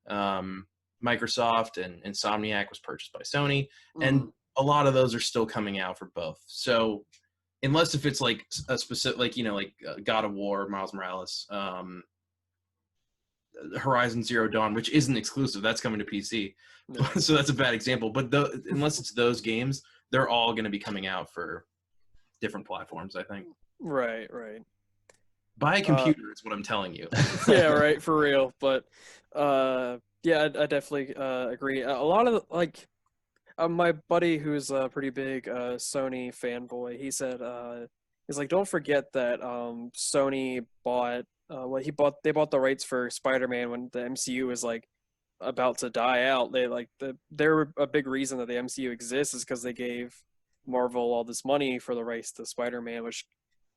Microsoft, and Insomniac was purchased by Sony, and a lot of those are still coming out for both. So unless if it's like a specific, like, like God of War, Miles Morales, Horizon Zero Dawn, which isn't exclusive, that's coming to PC. No. So that's a bad example. But unless it's those games, they're all going to be coming out for different platforms, I think. Right. Buy a computer is what I'm telling you. Yeah, right, for real. But yeah, I definitely agree. A lot of my buddy who's a pretty big Sony fanboy, he said he's like, don't forget that Sony bought they bought the rights for Spider-Man when the MCU was like about to die out. They're a big reason that the MCU exists is because they gave Marvel all this money for the rights to Spider-Man, which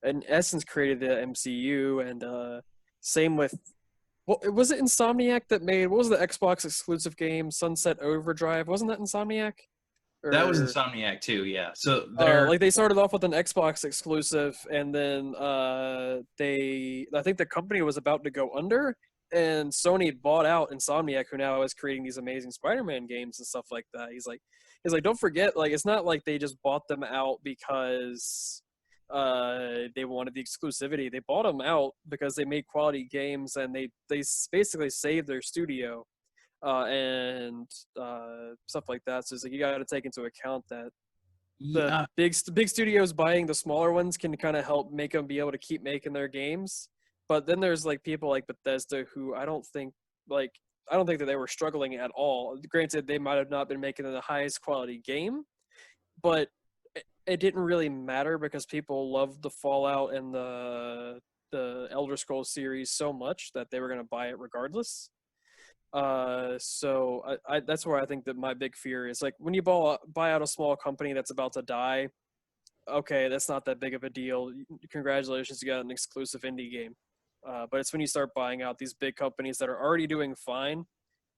in essence created the MCU. And same with, was it Insomniac that made, what was the Xbox exclusive game, Sunset Overdrive? Wasn't that Insomniac? That was Insomniac too, yeah. So they started off with an Xbox exclusive, and then I think the company was about to go under, and Sony bought out Insomniac, who now is creating these amazing Spider-Man games and stuff like that. He's like, don't forget, like, it's not like they just bought them out because they wanted the exclusivity. They bought them out because they made quality games, and they basically saved their studio and stuff like that. So it's like you got to take into account that Yeah, the big studios buying the smaller ones can kind of help make them be able to keep making their games. But then there's like people like Bethesda who I don't think that they were struggling at all. Granted, they might have not been making the highest quality game, but it didn't really matter because people loved the Fallout and the Elder Scrolls series so much that they were going to buy it regardless. So I that's where I think that my big fear is, like, when you buy out a small company that's about to die. Okay, that's not that big of a deal. Congratulations, you got an exclusive indie game. But it's when you start buying out these big companies that are already doing fine,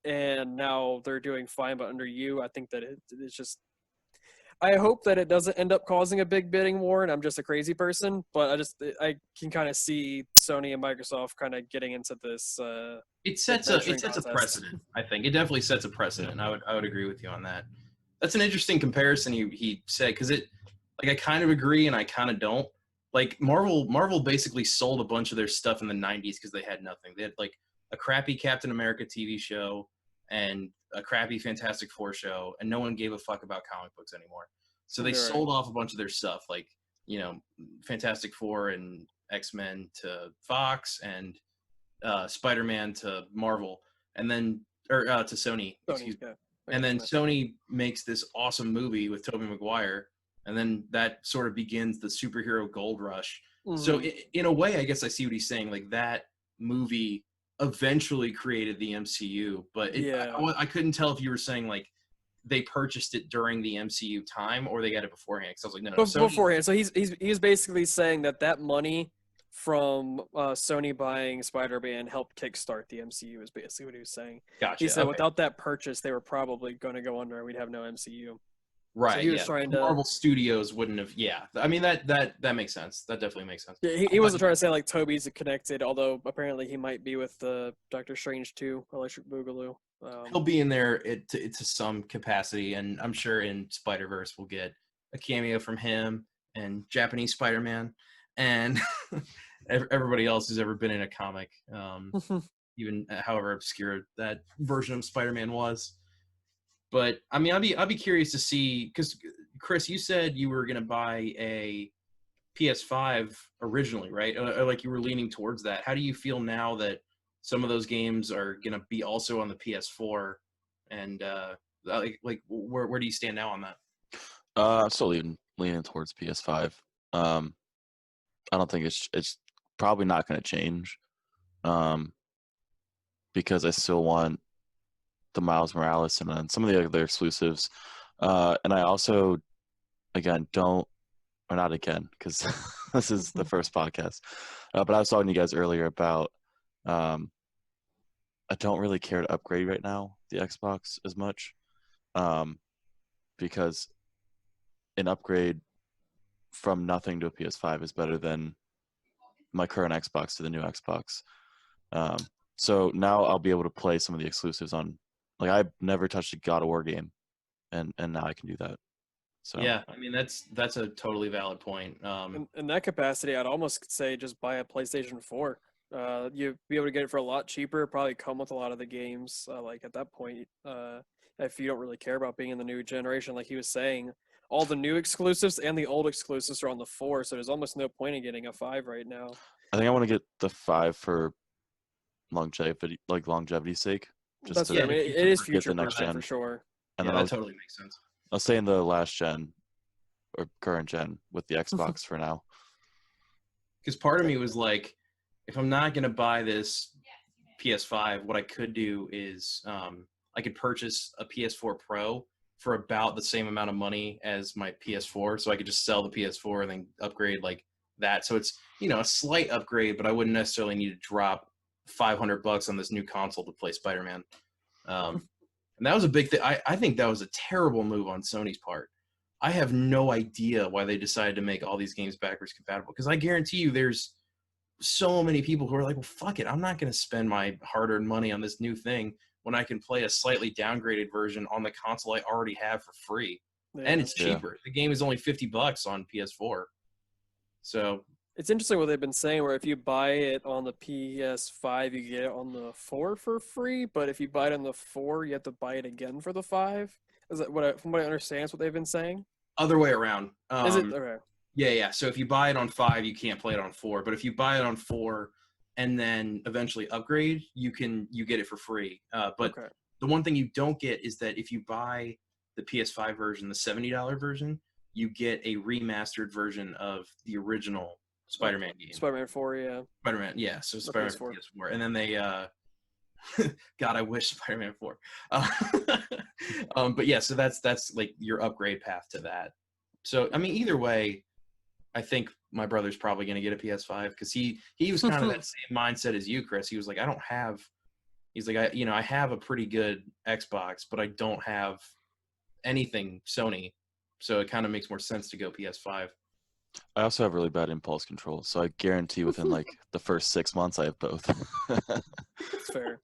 and now they're doing fine, but under you, I think that it's just. I hope that it doesn't end up causing a big bidding war, and I'm just a crazy person. But I can kind of see Sony and Microsoft kind of getting into this. it sets a precedent. I think it definitely sets a precedent. I would agree with you on that. That's an interesting comparison he said, because I kind of agree and I kind of don't. Like Marvel basically sold a bunch of their stuff in the 90s because they had nothing. They had like a crappy Captain America TV show and a crappy Fantastic Four show, and no one gave a fuck about comic books anymore. So they sold off a bunch of their stuff, like, Fantastic Four and X-Men to Fox, and Spider-Man to Marvel, and then to Sony, excuse me. And then Sony makes this awesome movie with Tobey Maguire, and then that sort of begins the superhero gold rush. Mm-hmm. So in a way, I guess I see what he's saying. Like, that movie eventually created the MCU, but I couldn't tell if you were saying like they purchased it during the MCU time or they got it beforehand. Because I was like, no, beforehand. So he's basically saying that money from Sony buying Spider-Man helped kickstart the MCU is basically what he was saying. Gotcha. He said without that purchase, they were probably going to go under and we'd have no MCU. Right. So he was trying to. Marvel Studios wouldn't have. Yeah. I mean, that makes sense. That definitely makes sense. Yeah, he wasn't trying to say like Toby's connected, although apparently he might be with Doctor Strange 2, Electric Boogaloo. He'll be in there to some capacity, and I'm sure in Spider-Verse we'll get a cameo from him and Japanese Spider-Man and everybody else who's ever been in a comic, even however obscure that version of Spider-Man was. But I mean, I'd be curious to see, because Chris, you said you were gonna buy a PS5 originally, right? Or like you were leaning towards that. How do you feel now that some of those games are gonna be also on the PS4? And like where do you stand now on that? I'm still leaning towards PS5. I don't think it's probably not going to change, because I still want the Miles Morales and then some of the other exclusives, and I also, again, not again, because this is the first podcast, but I was talking to you guys earlier about I don't really care to upgrade right now the Xbox as much, because an upgrade from nothing to a PS5 is better than my current Xbox to the new Xbox. So now I'll be able to play some of the exclusives on, like, I've never touched a God of War game, and now I can do that. So yeah, I mean, that's a totally valid point. In that capacity, I'd almost say just buy a PlayStation 4. You'd be able to get it for a lot cheaper, probably come with a lot of the games, like at that point, if you don't really care about being in the new generation, like he was saying. All the new exclusives and the old exclusives are on the 4, so there's almost no point in getting a 5 right now. I think I want to get the 5 for longevity's sake. That's it is future next gen for sure. And yeah, then that totally makes sense. I'll stay in the last gen or current gen with the Xbox for now. Because part of me was like, if I'm not gonna buy this PS5, what I could do is I could purchase a PS4 Pro for about the same amount of money as my PS4, so I could just sell the PS4 and then upgrade like that. So it's, a slight upgrade, but I wouldn't necessarily need to drop $500 on this new console to play Spider-Man. And that was a big thing. I think that was a terrible move on Sony's part. I have no idea why they decided to make all these games backwards compatible, because I guarantee you there's so many people who are like, well, fuck it, I'm not going to spend my hard-earned money on this new thing when I can play a slightly downgraded version on the console I already have for free. Yeah. And it's cheaper. The game is only $50 on PS4. So It's interesting what they've been saying, where if you buy it on the PS5, you get it on the 4 for free, but if you buy it on the 4, you have to buy it again for the 5. Is that from what I understand, is what they've been saying? Other way around. Is it? Okay. Yeah. So if you buy it on 5, you can't play it on 4. But if you buy it on 4 and then eventually upgrade, you get it for free. But Okay. the one thing you don't get is that if you buy the PS5 version, the $70 version, you get a remastered version of the original Spider-Man game. Spider-Man 4, yeah. Spider-Man, yeah. So Spider-Man for PS4. And then they God, I wish Spider-Man 4. But yeah, so that's like your upgrade path to that. So I mean, either way, I think my brother's probably going to get a PS5 because he was kind of that same mindset as you, Chris. He was like, he's like, I have a pretty good Xbox, but I don't have anything Sony, so it kind of makes more sense to go PS5. I also have really bad impulse control, so I guarantee within like the first 6 months I have both. That's fair.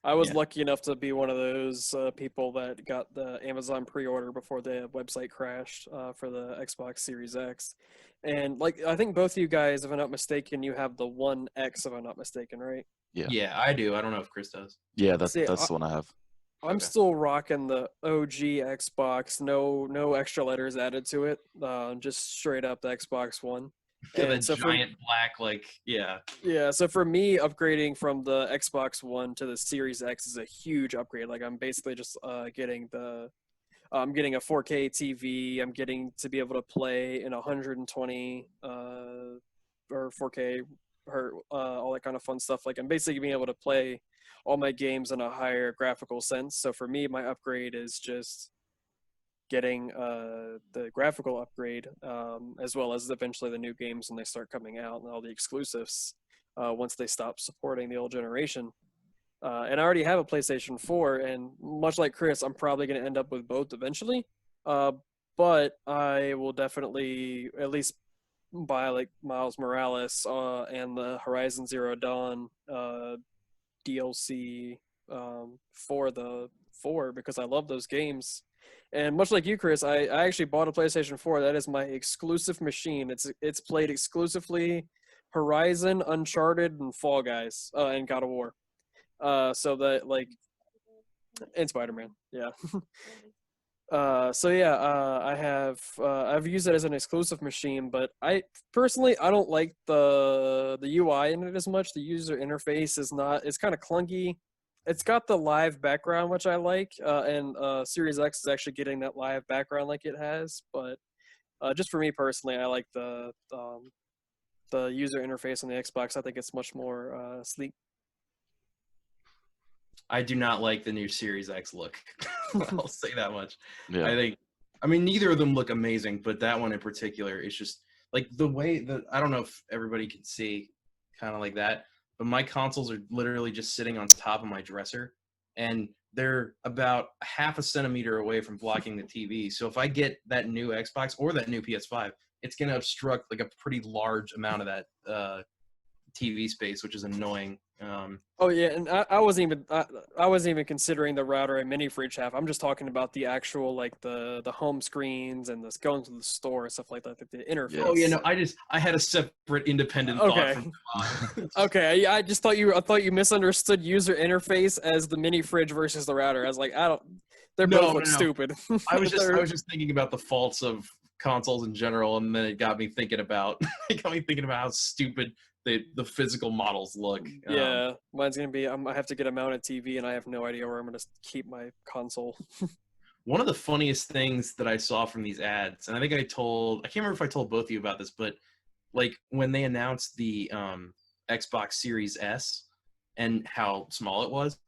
I was lucky enough to be one of those people that got the Amazon pre-order before the website crashed for the Xbox Series X. And like, I think both of you guys, if I'm not mistaken, you have the One X, if I'm not mistaken, right? Yeah, I do. I don't know if Chris does. Yeah, that's the one I have. I'm still rocking the OG Xbox, no extra letters added to it, just straight up the Xbox One. Yeah, that so giant black, Yeah, so for me, upgrading from the Xbox One to the Series X is a huge upgrade. Like, I'm basically just getting I'm getting a 4K TV. I'm getting to be able to play in 120 or 4K, all that kind of fun stuff. Like, I'm basically being able to play all my games in a higher graphical sense. So for me, my upgrade is just getting the graphical upgrade, as well as eventually the new games when they start coming out and all the exclusives once they stop supporting the old generation. And I already have a PlayStation 4, and much like Chris, I'm probably going to end up with both eventually. But I will definitely at least buy like Miles Morales and the Horizon Zero Dawn DLC for the 4 because I love those games. And much like you, Chris, I actually bought a PlayStation 4. That is my exclusive machine. It's played exclusively Horizon, Uncharted, and Fall Guys, and God of War. So that and Spider-Man, yeah. I've used it as an exclusive machine, but I personally don't like the UI in it as much. The user interface it's kind of clunky. It's got the live background, which I like, and Series X is actually getting that live background like it has. But just for me personally, I like the user interface on the Xbox. I think it's much more sleek. I do not like the new Series X look. I'll say that much. Yeah. I mean, neither of them look amazing, but that one in particular is just like the way that I don't know if everybody can see kind of like that, but my consoles are literally just sitting on top of my dresser, and they're about half a centimeter away from blocking the TV. So if I get that new Xbox or that new PS5, it's going to obstruct like a pretty large amount of that TV space, which is annoying. Oh yeah, and I wasn't even considering the router and mini fridge have. I'm just talking about the actual like the home screens and this going to the store and stuff like that. The interface. Yeah. Oh yeah, no, I had a separate independent thought from Okay, I just thought you misunderstood user interface as the mini fridge versus the router. I was like, they're both look stupid. I was just thinking about the faults of consoles in general, and then it got me thinking about how stupid the physical models look. Yeah, mine's gonna be I have to get a mounted TV, and I have no idea where I'm gonna keep my console. One of the funniest things that I saw from these ads, and I can't remember if I told both of you about this, but like when they announced the Xbox Series S and how small it was,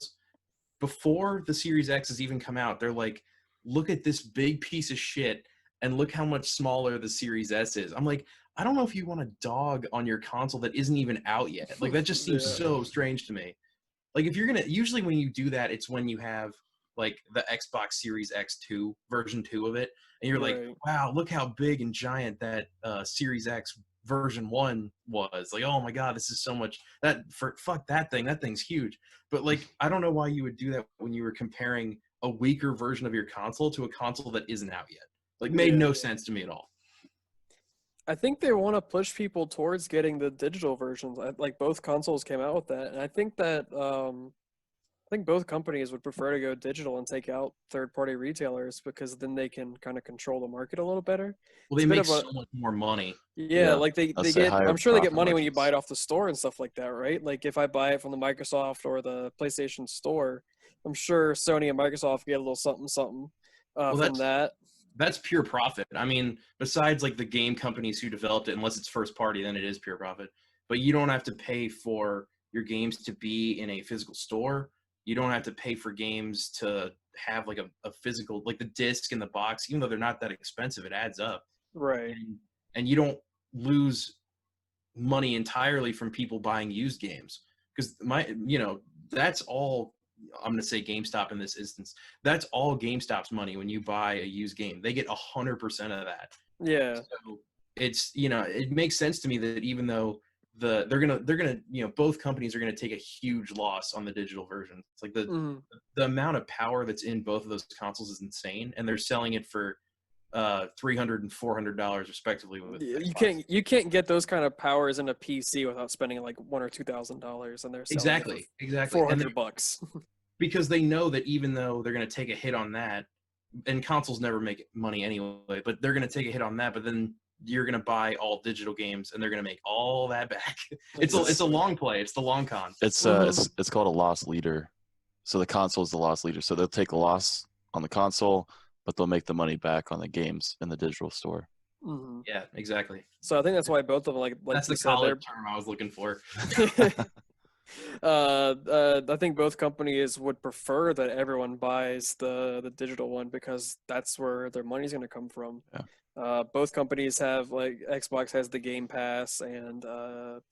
before the Series X has even come out, they're like, look at this big piece of shit, and look how much smaller the Series S is. I'm like, I don't know if you want to dog on your console that isn't even out yet. Like, that just seems so strange to me. Like, if you're going to, usually when you do that, it's when you have, like, the Xbox Series X2, version 2 of it, and you're like, wow, look how big and giant that Series X version 1 was. Like, oh my God, this is so much, fuck that thing's huge. But, like, I don't know why you would do that when you were comparing a weaker version of your console to a console that isn't out yet. Like, made no sense to me at all. I think they want to push people towards getting the digital versions. Like both consoles came out with that, and I think that I think both companies would prefer to go digital and take out third-party retailers because then they can kind of control the market a little better. Well, It's they a bit make of a so much more money. yeah, like I'll they say get. higher I'm sure they get profit money when you buy it margins. off the store and stuff like that, right? Like if I buy it from the Microsoft or the PlayStation Store, I'm sure Sony and Microsoft get a little something something Well, from that. that's pure profit. I mean, besides like the game companies who developed it, unless it's first party, then it is pure profit. But you don't have to pay for your games to be in a physical store. You don't have to pay for games to have like a physical, like the disc in the box, even though they're not that expensive, it adds up. Right. And you don't lose money entirely from people buying used games because that's all. I'm going to say GameStop in this instance. That's all GameStop's money when you buy a used game. They get 100% of that. Yeah. So it's it makes sense to me that even though they're gonna both companies are gonna take a huge loss on the digital version. It's like the amount of power that's in both of those consoles is insane, and they're selling it for $300 and $400 respectively. With you can't get those kind of powers in a PC without spending like $1,000 or $2,000, and they're selling exactly $400. Because they know that even though they're going to take a hit on that, and consoles never make money anyway, but they're going to take a hit on that, but then you're going to buy all digital games and they're going to make all that back. It's a long play. It's the long con. It's called a loss leader. So the console is the loss leader. So they'll take a loss on the console, but they'll make the money back on the games in the digital store. Mm-hmm. Yeah, exactly. So I think that's why both of them like that's the college term I was looking for. I think both companies would prefer that everyone buys the digital one because that's where their money's going to come from. Yeah. Both companies have like Xbox has the Game Pass and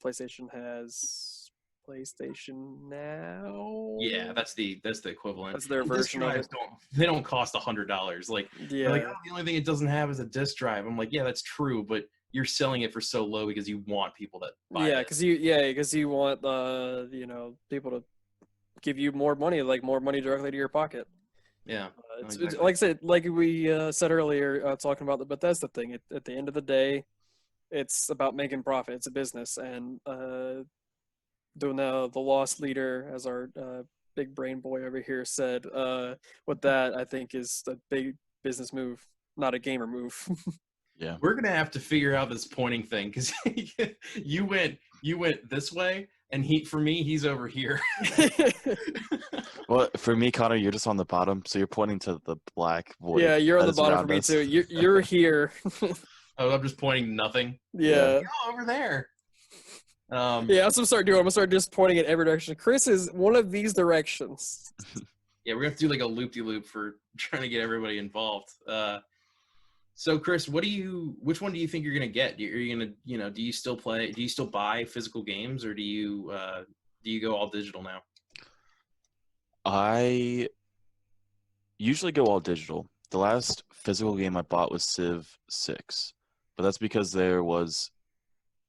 PlayStation has PlayStation Now. Yeah, that's the equivalent. That's their And version of it. They don't cost $100. Like, yeah, like, oh, the only thing it doesn't have is a disc drive. I'm like, yeah, that's true, but you're selling it for so low because you want people to buy it. because you want people to give you more money, like more money directly to your pocket. Yeah, it's exactly. like I said, like we said earlier, talking about the Bethesda thing. At the end of the day, it's about making profit. It's a business, and doing the loss leader, as our big brain boy over here said, with that, I think is a big business move, not a gamer move. Yeah, we're gonna have to figure out this pointing thing because you went this way, and he's over here. Well, for me, Connor, you're just on the bottom, so you're pointing to the black void. Yeah, you're on the bottom for me too. You're here. Oh, I'm just pointing nothing. Yeah. Go over there. Yeah, that's what I'm start doing. I'm gonna start just pointing in every direction. Chris is one of these directions. Yeah, we're gonna have to do like a loop-de-loop for trying to get everybody involved. So Chris, which one do you think you're gonna get? Are you gonna, do you still buy physical games, or do you go all digital now? I usually go all digital. The last physical game I bought was Civ 6, but that's because there was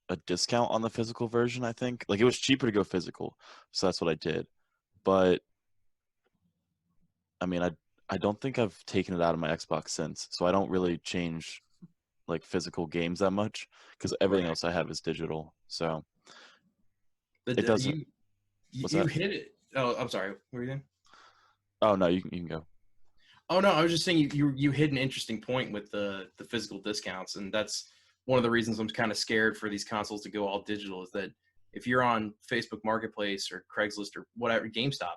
a discount on the physical version, I think. Like, it was cheaper to go physical, so that's what I did. But I mean, I don't think I've taken it out of my Xbox since, so I don't really change like physical games that much because everything else I have is digital. So it doesn't. You hit it. Oh, I'm sorry. What were you doing? Oh no, you can go. Oh no, I was just saying you hit an interesting point with the physical discounts, and that's one of the reasons I'm kind of scared for these consoles to go all digital. Is that if you're on Facebook Marketplace or Craigslist or whatever, GameStop,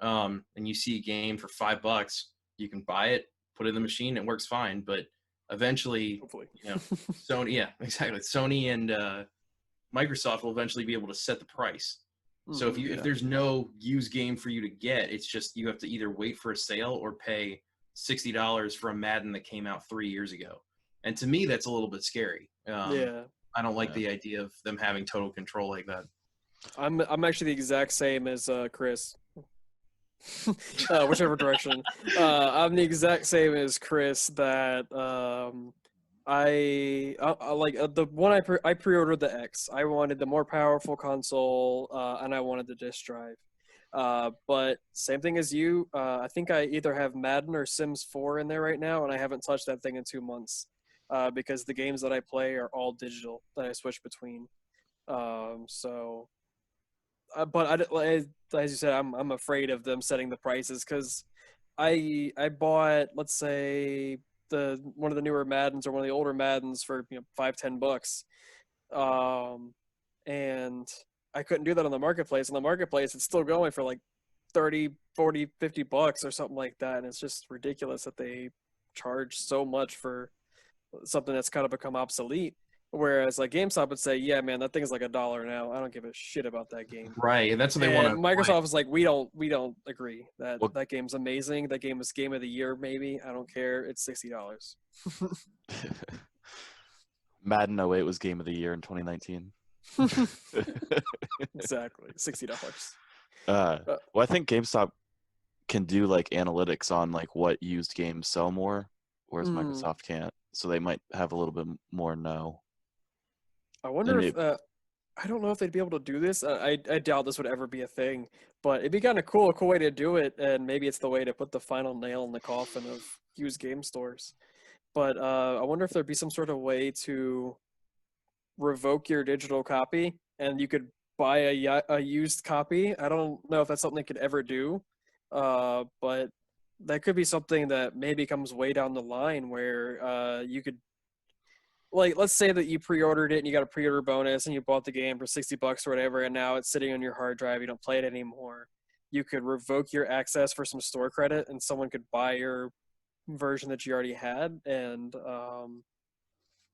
and you see a game for $5, you can buy it, put it in the machine, it works fine. But eventually, Hopefully, Sony, yeah, exactly. Sony and Microsoft will eventually be able to set the price. So if there's no used game for you to get, it's just you have to either wait for a sale or pay $60 for a Madden that came out 3 years ago. And to me, that's a little bit scary. I don't like the idea of them having total control like that. I'm actually the exact same as Chris. Whichever direction. I'm the exact same as Chris. That I like the one I pre-ordered the X. I wanted the more powerful console, and I wanted the disc drive. But same thing as you. I think I either have Madden or Sims 4 in there right now, and I haven't touched that thing in 2 months. because the games that I play are all digital that I switch between. But as you said, I'm afraid of them setting the prices because I bought, let's say, one of the newer Maddens or one of the older Maddens for $5-10, and I couldn't do that on the marketplace. On the marketplace, it's still going for like 30, 40, $50 or something like that, and it's just ridiculous that they charge so much for something that's kind of become obsolete. Whereas like GameStop would say, yeah, man, that thing is like $1 now. I don't give a shit about that game. Right, and that's what they want And to. Microsoft is like, we don't agree that Well- that game's amazing. That game was game of the year, maybe. I don't care. It's $60. Madden 08 was game of the year in 2019. Exactly, $60. Well, I think GameStop can do like analytics on like what used games sell more, whereas Microsoft can't. So they might have a little bit more know. I wonder And if I don't know if they'd be able to do this. I doubt this would ever be a thing, but it'd be kind of cool, a cool way to do it, and maybe it's the way to put the final nail in the coffin of used game stores. But I wonder if there'd be some sort of way to revoke your digital copy, and you could buy a used copy. I don't know if that's something they could ever do, but that could be something that maybe comes way down the line where you could. Like, let's say that you pre-ordered it and you got a pre-order bonus and you bought the game for $60 or whatever, and now it's sitting on your hard drive. You don't play it anymore. You could revoke your access for some store credit, and someone could buy your version that you already had, and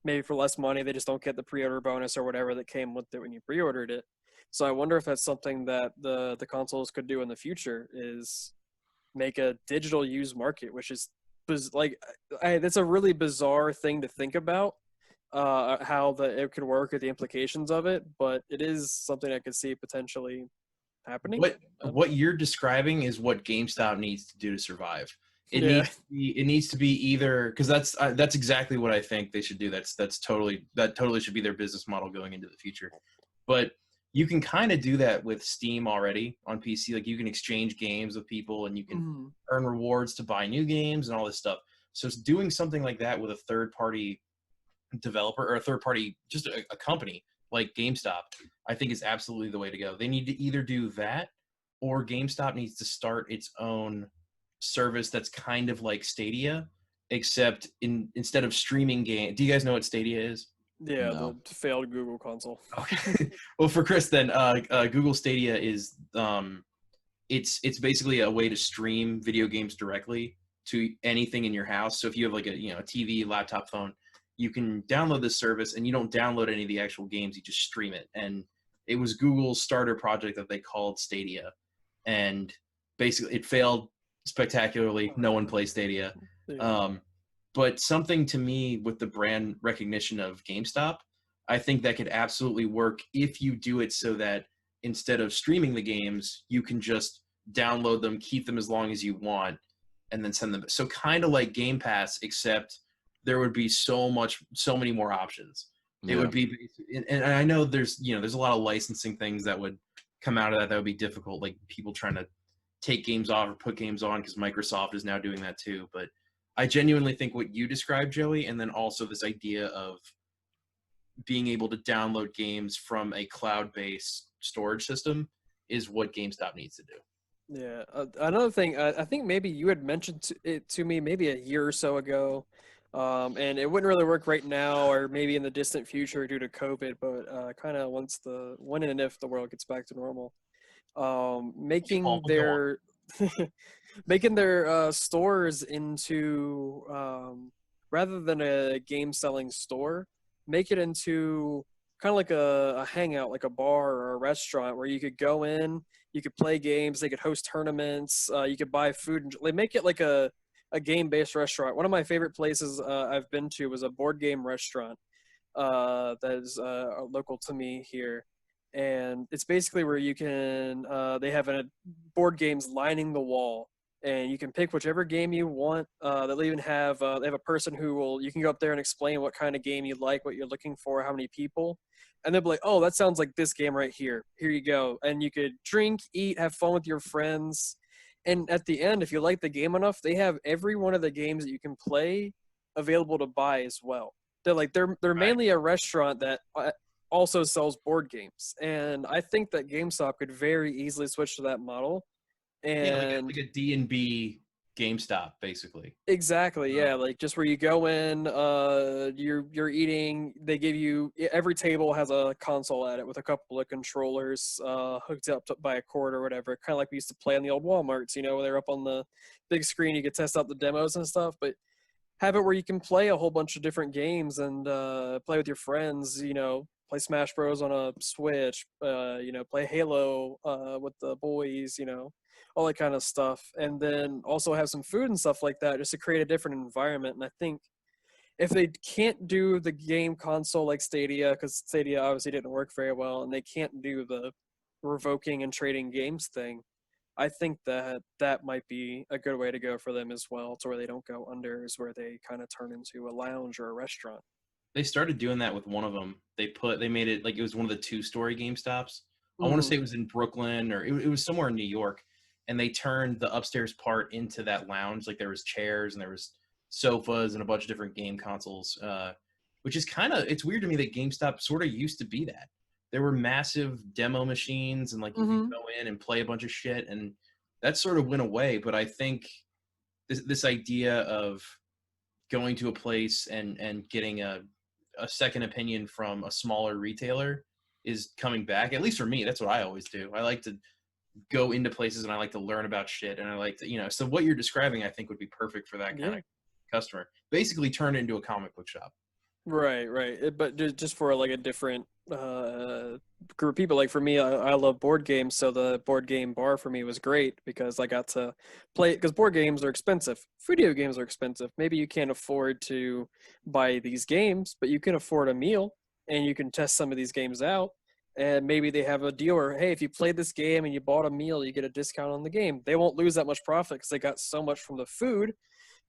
maybe for less money, they just don't get the pre-order bonus or whatever that came with it when you pre-ordered it. So I wonder if that's something that the consoles could do in the future, is make a digital used market, which is that's a really bizarre thing to think about. How it could work or the implications of it, but it is something I could see potentially happening. What you're describing is what GameStop needs to do to survive. It Yeah. needs to be either, because that's exactly what I think they should do. That totally should be their business model going into the future. But you can kind of do that with Steam already on PC. Like, you can exchange games with people, and you can earn rewards to buy new games and all this stuff. So it's doing something like that with a third party developer or a third party, just a company like GameStop, I think is absolutely the way to go. They need to either do that, or GameStop needs to start its own service that's kind of like Stadia, except instead of streaming game. Do you guys know what Stadia is? Yeah, No. the failed Google console. Okay. Well, for Chris, then Google Stadia is it's basically a way to stream video games directly to anything in your house. So if you have like a TV, laptop, phone, you can download this service, and you don't download any of the actual games, you just stream it. And it was Google's starter project that they called Stadia, and basically it failed spectacularly. No one plays Stadia. But something to me with the brand recognition of GameStop, I think that could absolutely work if you do it so that instead of streaming the games, you can just download them, keep them as long as you want, and then send them. So kind of like Game Pass, except there would be so many more options. It would be, and I know there's a lot of licensing things that would come out of that would be difficult, like people trying to take games off or put games on, because Microsoft is now doing that too. But I genuinely think what you described, Joey, and then also this idea of being able to download games from a cloud-based storage system is what GameStop needs to do. Yeah. Another thing, I think maybe you had mentioned it to me maybe a year or so ago, and it wouldn't really work right now or maybe in the distant future due to COVID, but kind of when and if the world gets back to normal, making their making their stores into rather than a game selling store, make it into kind of like a hangout, like a bar or a restaurant where you could go in, you could play games, they could host tournaments, you could buy food, and they make it like a game-based restaurant. One of my favorite places I've been to was a board game restaurant that is local to me here, and it's basically where you can they have board games lining the wall, and you can pick whichever game you want. They'll even have they have a person you can go up there and explain what kind of game you like, what you're looking for, how many people, and they'll be like, oh, that sounds like this game right here. Here you go. And you could drink, eat, have fun with your friends. And at the end, if you like the game enough, they have every one of the games that you can play available to buy as well. they're mainly a restaurant that also sells board games, and I think that GameStop could very easily switch to that model. And like a D&B GameStop, basically. exactly, yeah, like just where you go in, you're eating. They give you every table has a console at it with a couple of controllers hooked up by a cord or whatever. Kind of like we used to play in the old WalMarts, where they're up on the big screen. You could test out the demos and stuff, but have it where you can play a whole bunch of different games and play with your friends. Play Smash Bros on a Switch. Play Halo with the boys. All that kind of stuff, and then also have some food and stuff like that, just to create a different environment. And I think if they can't do the game console like Stadia, because Stadia obviously didn't work very well, and they can't do the revoking and trading games thing, I think that might be a good way to go for them as well, to where they don't go under, is where they kind of turn into a lounge or a restaurant. They started doing that with one of them. They made it like it was one of the 2-story GameStops. I want to say it was in Brooklyn, or it was somewhere in New York, and they turned the upstairs part into that lounge. Like there was chairs and there was sofas and a bunch of different game consoles, which is it's weird to me that GameStop sort of used to be that. There were massive demo machines, and like you could go in and play a bunch of shit, and that sort of went away. But I think this idea of going to a place and getting a second opinion from a smaller retailer is coming back. At least for me, that's what I always do. I like to go into places and I like to learn about shit, and I like to, so what you're describing I think would be perfect for that kind of customer. Basically turn it into a comic book shop. Right. But just for like a different group of people. Like for me, I love board games, so the board game bar for me was great because I got to play. Because board games are expensive, video games are expensive. Maybe you can't afford to buy these games, but you can afford a meal, and you can test some of these games out. And maybe they have a deal where, hey, if you played this game and you bought a meal, you get a discount on the game. They won't lose that much profit because they got so much from the food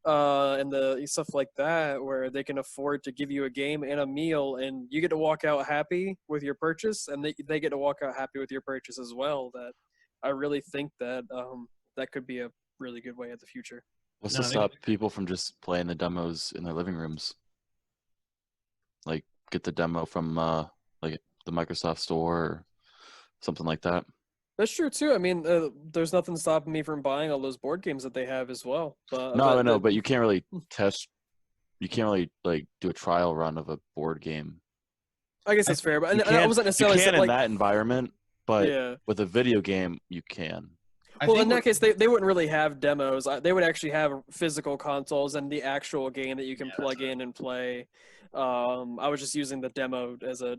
and the stuff like that, where they can afford to give you a game and a meal, and you get to walk out happy with your purchase, and they get to walk out happy with your purchase as well. That I really think that that could be a really good way of the future. What's to stop people from just playing the demos in their living rooms? Like get the demo from like the Microsoft Store or something like that. That's true too. I mean, there's nothing stopping me from buying all those board games that they have as well. But I know, but you can't really test. You can't really like do a trial run of a board game. I guess that's fair, but I wasn't necessarily you can in that environment, but yeah. With a video game, you can. Well, in that case, they wouldn't really have demos. They would actually have physical consoles and the actual game that you can plug in and play. I was just using the demo as a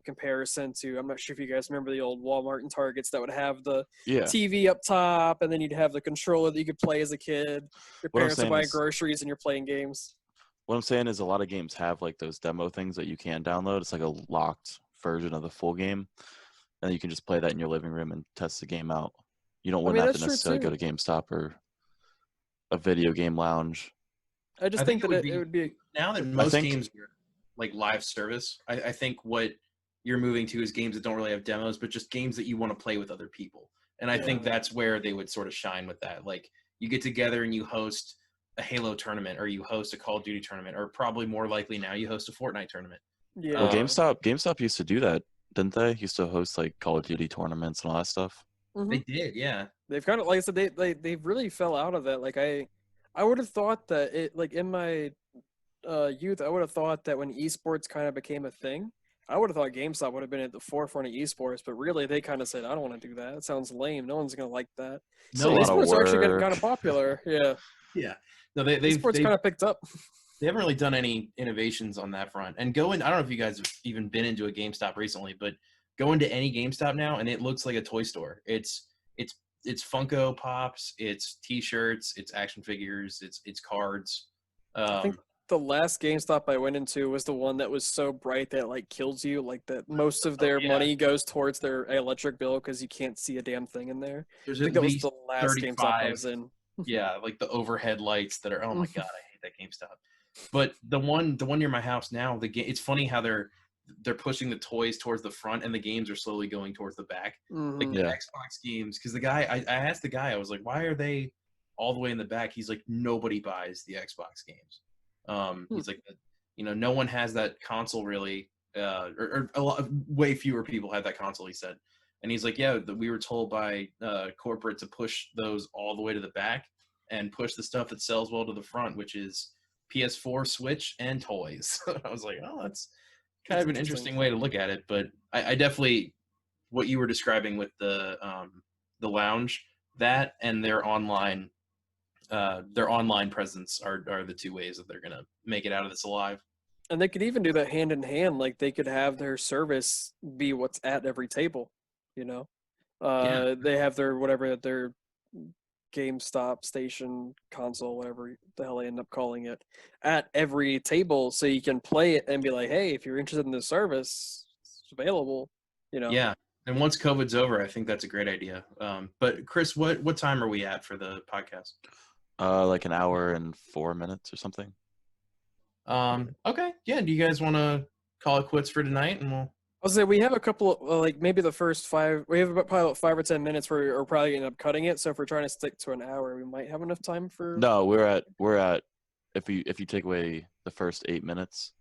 comparison to. I'm not sure if you guys remember the old Walmart and Targets that would have the TV up top, and then you'd have the controller that you could play as a kid. Your parents are buying groceries and you're playing games. What I'm saying is a lot of games have like those demo things that you can download. It's like a locked version of the full game, and you can just play that in your living room and test the game out. You wouldn't have to necessarily go to GameStop or a video game lounge. I just think that it would be now that most games are like live service. I think what you're moving to is games that don't really have demos, but just games that you want to play with other people. And I think that's where they would sort of shine with that. Like you get together and you host a Halo tournament, or you host a Call of Duty tournament, or probably more likely now you host a Fortnite tournament. Yeah. Well, GameStop used to do that, didn't they? Used to host like Call of Duty tournaments and all that stuff. Mm-hmm. They did, yeah. They've kind of, like I said, they really fell out of that. Like I would have thought that it, like in my youth, I would have thought that when esports kind of became a thing, I would have thought GameStop would have been at the forefront of esports. But really, they kind of said, I don't want to do that. It sounds lame. No one's gonna like that. So esports are actually getting kind of popular. Yeah. Yeah. No, esports kind of picked up. They haven't really done any innovations on that front. And I don't know if you guys have even been into a GameStop recently, but go into any GameStop now and it looks like a toy store. It's Funko Pops, it's T-shirts, it's action figures, it's cards. I think the last GameStop I went into was the one that was so bright that it, like, kills you. Like that most of their money goes towards their electric bill because you can't see a damn thing in there. There's I think at that least was the last 35, GameStop I was in. Yeah, like the overhead lights that are. Oh my god, I hate that GameStop. But the one near my house now, it's funny how they're pushing the toys towards the front and the games are slowly going towards the back. Like the Xbox games, because the guy, I asked the guy, I was like, why are they all the way in the back? He's like, nobody buys the Xbox games. He's like, no one has that console really, or way fewer people have that console, he said. And he's like, yeah, we were told by corporate to push those all the way to the back and push the stuff that sells well to the front, which is PS4, Switch, and toys. I was like, oh, that's kind of an interesting way to look at it. But I definitely, what you were describing with the lounge, that and their online presence are the two ways that they're gonna make it out of this alive. And they could even do that hand in hand. Like they could have their service be what's at every table. They have their GameStop station console, whatever the hell they end up calling it, at every table, so you can play it and be like, hey, if you're interested in this service, it's available. Yeah. And once COVID's over, I think that's a great idea. But Chris, what time are we at for the podcast? Like an hour and 4 minutes or something. Okay. Yeah. Do you guys want to call it quits for tonight? And I'll say we have a couple, like maybe the first 5. We have probably about 5 or 10 minutes where we're probably end up cutting it. So if we're trying to stick to an hour, we might have enough time for. No, we're at if you take away the first 8 minutes.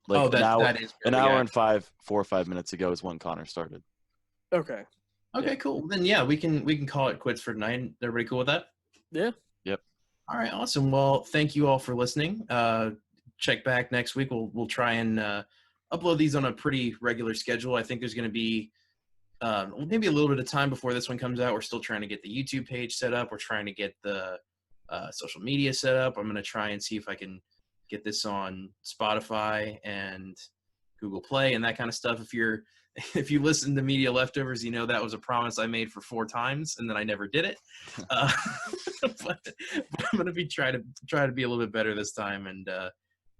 Like that is an hour and 4 or 5 minutes ago is when Connor started. Okay. Okay, Yeah. cool. Then yeah, we can call it quits for tonight. Everybody cool with that? Yeah. Yep. All right, awesome. Well, thank you all for listening. Check back next week. We'll try and upload these on a pretty regular schedule. I think there's going to be maybe a little bit of time before this one comes out. We're still trying to get the YouTube page set up. We're trying to get the social media set up. I'm going to try and see if I can get this on Spotify and Google Play and that kind of stuff. If you listen to Media Leftovers, that was a promise I made for 4 times and then I never did it. But I'm going to try to be a little bit better this time and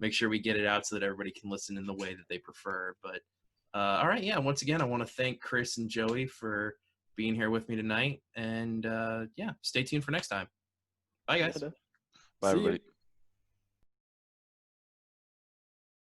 make sure we get it out so that everybody can listen in the way that they prefer. But all right, yeah. Once again, I want to thank Chris and Joey for being here with me tonight, and stay tuned for next time. Bye, guys. Bye, everybody.